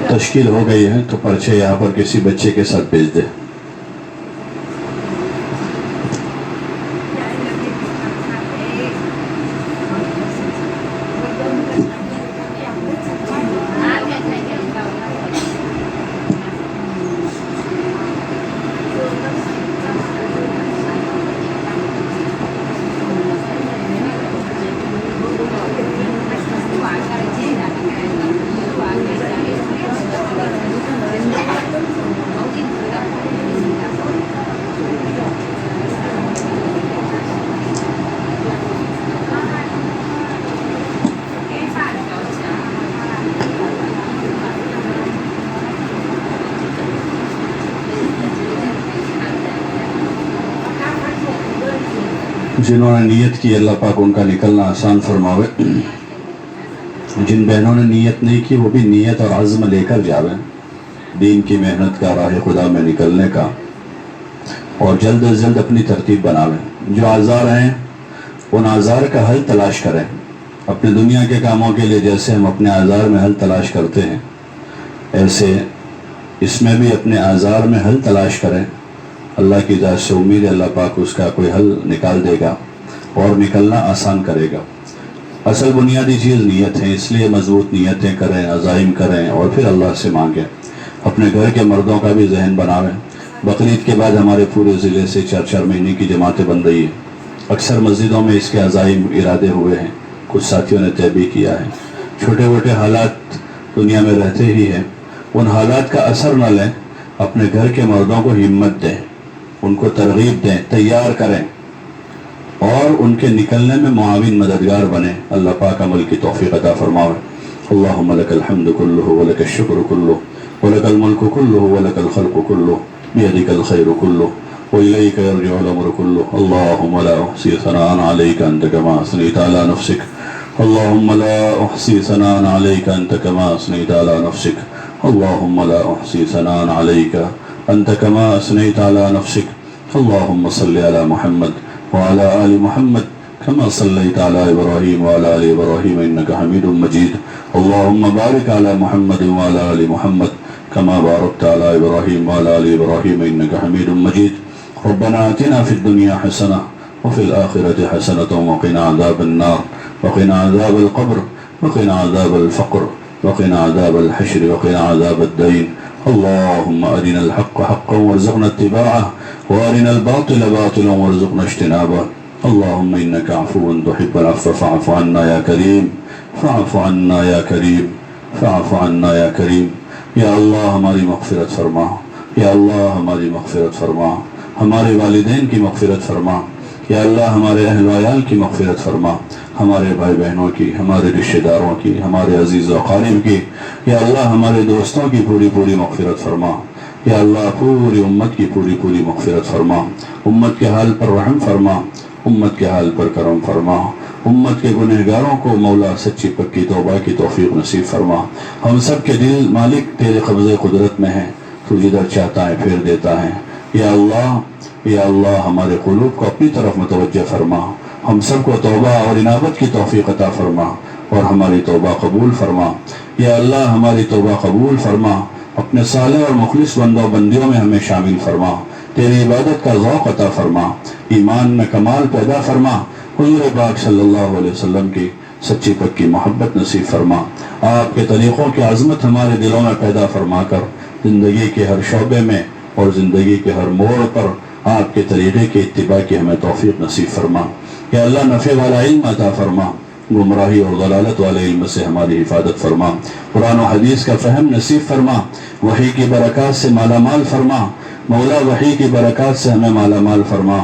تشکیل ہو گئی ہے تو پرچے یہاں پر کسی بچے کے ساتھ بھیج دے. جنہوں نے نیت کی اللہ پاک ان کا نکلنا آسان فرماوے. جن بہنوں نے نیت نہیں کی وہ بھی نیت اور عزم لے کر جاوے دین کی محنت کا راہ خدا میں نکلنے کا, اور جلد از جلد اپنی ترتیب بناوے. جو آزار ہیں ان آزار کا حل تلاش کریں. اپنے دنیا کے کاموں کے لیے جیسے ہم اپنے آزار میں حل تلاش کرتے ہیں ایسے اس میں بھی اپنے آزار میں حل تلاش کریں. اللہ کی ذات سے امید ہے اللہ پاک اس کا کوئی حل نکال دے گا اور نکلنا آسان کرے گا. اصل بنیادی چیز نیت ہے, اس لیے مضبوط نیتیں کریں, عزائم کریں اور پھر اللہ سے مانگیں. اپنے گھر کے مردوں کا بھی ذہن بناویں. بقرعید کے بعد ہمارے پورے ضلع سے 4 مہینے کی جماعتیں بن رہی ہیں. اکثر مسجدوں میں اس کے عزائم ارادے ہوئے ہیں, کچھ ساتھیوں نے طے بھی کیا ہے. چھوٹے موٹے حالات دنیا میں رہتے ہی ہیں, ان حالات کا اثر نہ لیں. اپنے گھر کے مردوں کو ہمت دیں, ان کو ترغیب دیں, تیار کریں اور ان کے نکلنے میں معاون مددگار بنیں. اللہ پاک عمل کی توفیق عطا فرماوے. اللہم لک الحمد کلہ ولک الشکر کلہ ولک الملک کلہ ولک الخلق کلہ بیدک الخیر کلہ وإلیک یرجع الامر کلہ. اللہم لا احصی ثناء علیک انت کما اثنیت علی نفسک. اللہم لا احصی ثناء علیک انت کما اثنیت علی نفسک. اللہم لا احصی ثناء علیک انت کما اثنیت علی نفسک. اللہم صلی علی محمد وعلى آل محمد كما صليت على إبراهيم وعلى آل إبراهيم إنك حميد مجيد. اللهم بارك على محمد وعلى آل محمد كما باركت على إبراهيم وعلى آل إبراهيم إنك حميد مجيد. ربنا آتنا في الدنيا حسنة وفي الآخرة حسنة وقنا عذاب النار وقنا عذاب القبر وقنا عذاب الفقر وقنا عذاب الحشر وقنا عذاب الدين. اللهم أرنا الحق حقا وارزقنا اتباعه وأرنا الباطل باطلا وارزقنا اجتنابه. اللهم إنك عفو تحب العفو فاعف عنا يا كريم فاعف عنا يا كريم فاعف عنا یا کریم. یا اللہ ہماری مغفرت فرما، یا اللہ ہماری مغفرت فرما، ہمارے والدین کی مغفرت فرما، یا اللہ ہمارے اہل و عیال کی مغفرت فرما، ہمارے بھائی بہنوں کی، ہمارے رشتہ داروں کی، ہمارے عزیز و اقارب کی، یا اللہ ہمارے دوستوں کی پوری پوری مغفرت فرما، یا اللہ پوری امت کی پوری پوری مغفرت فرما، امت کے حال پر رحم فرما، امت کے حال پر کرم فرما، امت کے گنہگاروں کو مولا سچی پکی توبہ کی توفیق نصیب فرما. ہم سب کے دل مالک تیرے قبضے قدرت میں ہیں، تو جدھر چاہتا ہے پھیر دیتا ہے. یا اللہ ہمارے قلوب کو اپنی طرف متوجہ فرما، ہم سب کو توبہ اور انابت کی توفیق عطا فرما اور ہماری توبہ قبول فرما. یا اللہ ہماری توبہ قبول فرما، اپنے صالح اور مخلص بندوں بندیوں میں ہمیں شامل فرما، تیری عبادت کا ذوق عطا فرما، ایمان میں کمال پیدا فرما، حضور پاک صلی اللہ علیہ وسلم کی سچی پکی محبت نصیب فرما. آپ کے طریقوں کی عظمت ہمارے دلوں میں پیدا فرما کر زندگی کے ہر شعبے میں اور زندگی کے ہر موڑ پر آپ کے طریقے کی اتباع کی ہمیں توفیق نصیب فرما. یا اللہ نفع والا علم عطا فرما، گمراہی اور ضلالت والے علم سے ہماری حفاظت فرما، قرآن و حدیث کا فہم نصیب فرما، وحی کی برکات سے مالا مال فرما. مولا وحی کی برکات سے ہمیں مالا مال فرما،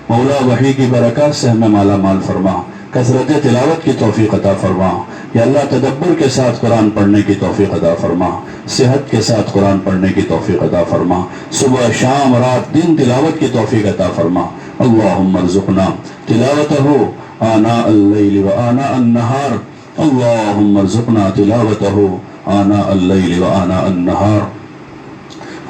مولا وحی کی برکات سے ہمیں مالا مال فرما، کثرت تلاوت کی توفیق عطا فرما. یا اللہ تدبر کے ساتھ قرآن پڑھنے کی توفیق عطا فرما، صحت کے ساتھ قرآن پڑھنے کی توفیق عطا فرما، صبح شام رات دن تلاوت کی توفیق عطا فرما. اللہم ارزقنا تلاوتہ آناء اللیل و آناء النہار، اللہم ارزقنا تلاوتہ آناء اللیل و آناء النہار،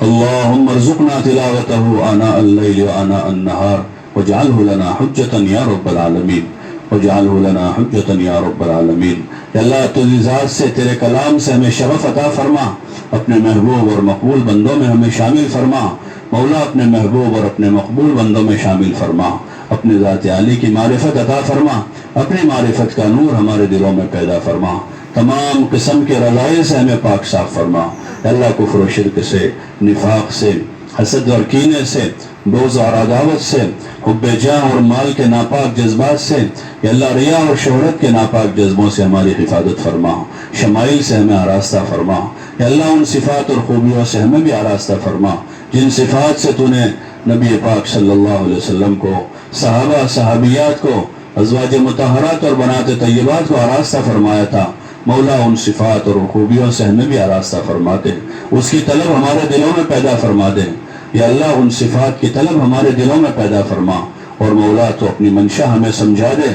اللہم ارزقنا تلاوتہ آناء اللیل و آناء النہار وجعلہ لنا حجتا یا رب العالمین، وجعلہ لنا حجتا یا رب العالمین. یا اللہ تجھے ذات سے تیرے کلام سے ہمیں شرف عطا فرما، اپنے محبوب اور مقبول بندوں میں ہمیں شامل فرما. مولا اپنے محبوب اور اپنے مقبول بندوں میں شامل فرما، اپنے ذات عالی کی معرفت عطا فرما، اپنی معرفت کا نور ہمارے دلوں میں پیدا فرما، تمام قسم کے رضائل سے ہمیں پاک صاف فرما. یا اللہ کفر و شرک سے، نفاق سے، حسد اور کینے سے، بغض اور عداوت سے، حب جاہ اور مال کے ناپاک جذبات سے، یا اللہ ریا اور شہرت کے ناپاک جذبوں سے ہماری حفاظت فرما، شمائل سے ہمیں آراستہ فرما. یا اللہ ان صفات اور خوبیوں سے ہمیں بھی آراستہ فرما جن صفات سے تو نے نبی پاک صلی اللہ علیہ وسلم کو، صحابہ صحابیات کو، ازواج مطہرات اور بنات طیبات کو آراستہ فرمایا تھا. مولا ان صفات اور خوبیوں سے ہمیں بھی آراستہ فرما دے، اس کی طلب ہمارے دلوں میں پیدا فرما دے. یا اللہ ان صفات کی طلب ہمارے دلوں میں پیدا فرما، اور مولا تو اپنی منشا ہمیں سمجھا دے،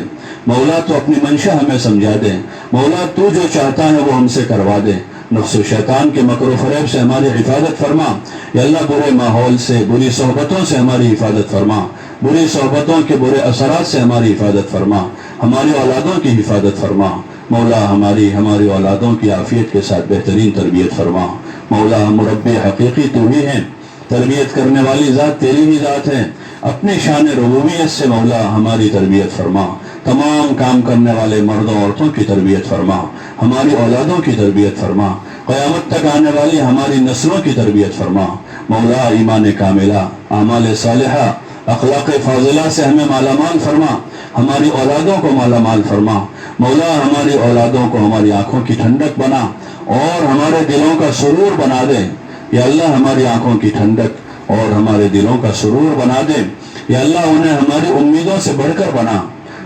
مولا تو اپنی منشا ہمیں سمجھا دے، مولا تو جو چاہتا ہے وہ ہم سے کروا دے. نفس و شیطان کے مکر و فریب سے ہماری حفاظت فرما. یا اللہ برے ماحول سے، بری صحبتوں سے ہماری حفاظت فرما، بری صحبتوں کے برے اثرات سے ہماری حفاظت فرما، ہماری اولادوں کی حفاظت فرما. مولا ہماری اولادوں کی عافیت کے ساتھ بہترین تربیت فرما. مولا مربی حقیقی تو ہی ہے، تربیت کرنے والی ذات تیری ہی ذات ہے. اپنے شان ربوبیت سے مولا ہماری تربیت فرما، تمام کام کرنے والے مردوں عورتوں کی تربیت فرما، ہماری اولادوں کی تربیت فرما، قیامت تک آنے والی ہماری نسلوں کی تربیت فرما. مولا ایمان کاملہ، اعمال صالحہ، اخلاق فاضلہ سے ہمیں مالا مال فرما، ہماری اولادوں کو مالا مال فرما. مولا ہماری اولادوں کو ہماری آنکھوں کی ٹھنڈک بنا اور ہمارے دلوں کا سرور بنا دے. یا اللہ ہماری آنکھوں کی ٹھنڈک اور ہمارے دلوں کا سرور بنا دے. یا اللہ انہیں ہماری امیدوں سے بڑھ کر بنا،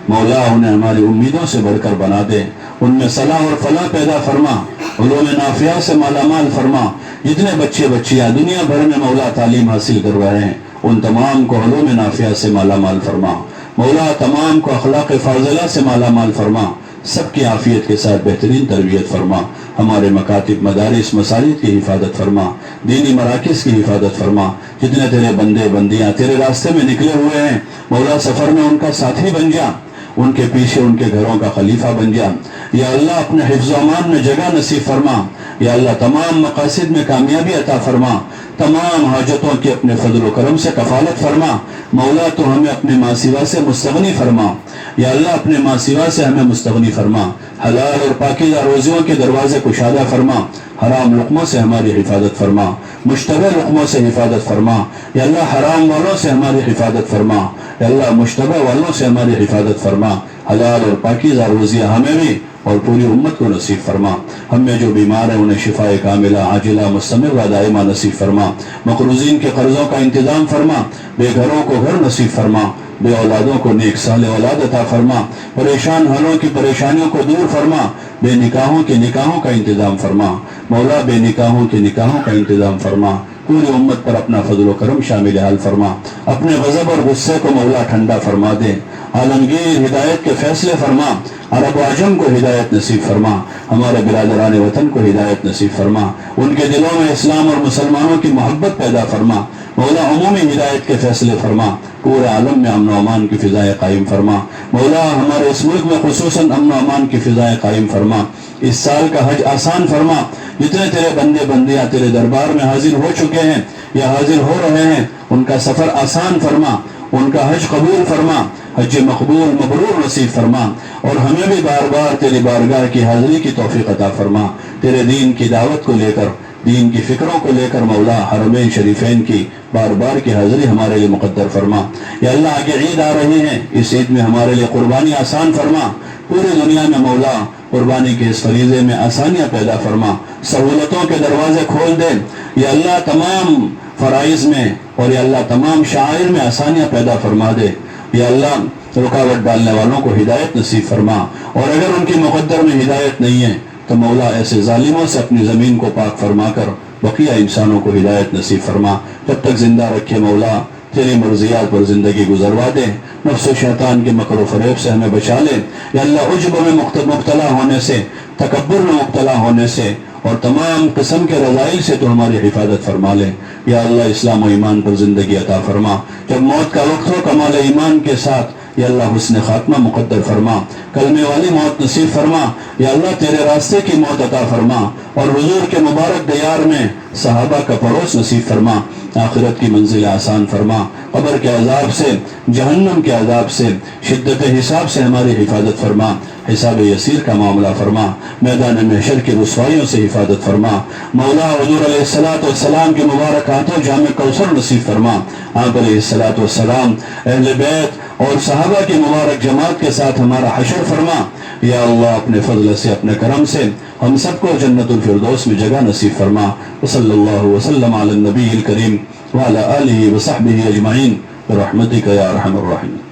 مولا انہیں ہماری امیدوں سے بڑھ کر بنا دے. ان میں صلاح اور فلاح پیدا فرما، علوم نافعہ سے مالا مال فرما. جتنے بچے بچیاں دنیا بھر میں مولا تعلیم حاصل کر رہے ہیں ان تمام کو علوم نافعہ سے مالا مال فرما. مولا تمام کو اخلاق فاضلہ سے مالا مال فرما، سب کی عافیت کے ساتھ بہترین تربیت فرما. ہمارے مکاتب، مدارس، مساجد کی حفاظت فرما، دینی مراکز کی حفاظت فرما. جتنے تیرے بندے بندیاں تیرے راستے میں نکلے ہوئے ہیں مولا سفر میں ان کا ساتھی بن جا، ان کے پیچھے ان کے گھروں کا خلیفہ بن جا. یا اللہ اپنے حفظ و امان میں جگہ نصیب فرما. یا اللہ تمام مقاصد میں کامیابی عطا فرما، تمام حاجتوں کی اپنے فضل و کرم سے کفالت فرما. مولا تو ہمیں اپنے ماسوا سے مستغنی فرما. یا اللہ اپنے ماں سوا سے ہمیں مستغنی فرما، حلال اور پاکیزہ روزیوں کے دروازے کشادہ فرما، حرام لقموں سے ہماری حفاظت فرما، مشتبہ لقموں سے حفاظت فرما، یا اللہ حرام والوں سے ہماری حفاظت فرما، یا اللہ مشتبہ والوں سے ہماری حفاظت فرما، حلال اور پاکیزہ روزیاں ہمیں بھی اور پوری امت کو نصیب فرما، ہم میں جو بیمار ہیں انہیں شفاء کاملہ عاجلہ مستمرہ دائمہ نصیب فرما، مقروضین کے قرضوں کا انتظام فرما، بے گھروں کو گھر نصیب فرما، بے اولادوں کو نیک صالح اولاد عطا فرما، پریشان حالوں کی پریشانیوں کو دور فرما، بے نکاحوں کے نکاحوں کا انتظام فرما، مولا بے نکاحوں کے نکاحوں کا انتظام فرما، پوری امت پر اپنا فضل و کرم شامل حال فرما، اپنے غضب اور غصے کو مولا ٹھنڈا فرما دے، عالمگیر ہدایت کے فیصلے فرما، عرب و عجم کو ہدایت نصیب فرما، ہمارے برادران وطن کو ہدایت نصیب فرما، ان کے دلوں میں اسلام اور مسلمانوں کی محبت پیدا فرما، مولا عمومی ہدایت کے فیصلے فرما، پورے عالم میں امن و امان کی فضائیں قائم فرما، مولا ہمارے اس ملک میں خصوصاً امن و امان کی فضائیں قائم فرما، اس سال کا حج آسان فرما، جتنے تیرے بندے بندیاں تیرے دربار میں حاضر ہو چکے ہیں یا حاضر ہو رہے ہیں ان کا سفر آسان فرما، ان کا حج قبول فرما، حج مقبول مبرور نصیب فرما، اور ہمیں بھی بار بار تیری بارگاہ کی حاضری کی توفیق عطا فرما، تیرے دین کی دعوت کو لے کر، دین کی فکروں کو لے کر مولا حرمین شریفین کی بار بار کی حاضری ہمارے لیے مقدر فرما، یا اللہ آگے عید آ رہی ہے، اس عید میں ہمارے لیے قربانی آسان فرما، پوری دنیا میں مولا قربانی کے اس فریضے میں آسانیاں پیدا فرما، سہولتوں کے دروازے کھول دے، یا اللہ تمام فرائض میں اور یا اللہ تمام شعائر میں آسانیاں پیدا فرما دے، یا اللہ رکاوٹ ڈالنے والوں کو ہدایت نصیب فرما، اور اگر ان کی مقدر میں ہدایت نہیں ہے تو مولا ایسے ظالموں سے اپنی زمین کو پاک فرما کر بقیہ انسانوں کو ہدایت نصیب فرما، جب تک زندہ رکھے مولا تیری مرضیات پر زندگی گزروا دے، نفس و شیطان کے مکر و فریب سے ہمیں بچا لے، یا اللہ عجب میں مبتلا ہونے سے، تکبر میں مبتلا ہونے سے اور تمام قسم کے رذائل سے تو ہماری حفاظت فرما لے، یا اللہ اسلام و ایمان پر زندگی عطا فرما، جب موت کا وقت ہو کمال ایمان کے ساتھ یا اللہ حسن خاتمہ مقدر فرما، کلمے والی موت نصیب فرما، یا اللہ تیرے راستے کی موت عطا فرما، اور حضور کے مبارک دیار میں صحابہ کا پڑوس نصیب فرما، آخرت کی منزل آسان فرما، قبر کے عذاب سے، جہنم کے عذاب سے، شدت حساب سے ہماری حفاظت فرما، حساب یسیر کا معاملہ فرما، میدان محشر کی رسوائیوں سے حفاظت فرما، مولا حضور علیہ السلام کے مبارک ہاتھوں جامع کوثر نصیب فرما، آپ علیہ السلام اہل بیت اور صحابہ کی مبارک جماعت کے ساتھ ہمارا حشر فرما، یا اللہ اپنے فضل سے اپنے کرم سے ہم سب کو جنت الفردوس میں جگہ نصیب فرما، وصلی اللہ وسلم علی النبی الکریم وعلی آلہ وصحبہ اجمعین برحمتک یا ارحم الراحمین۔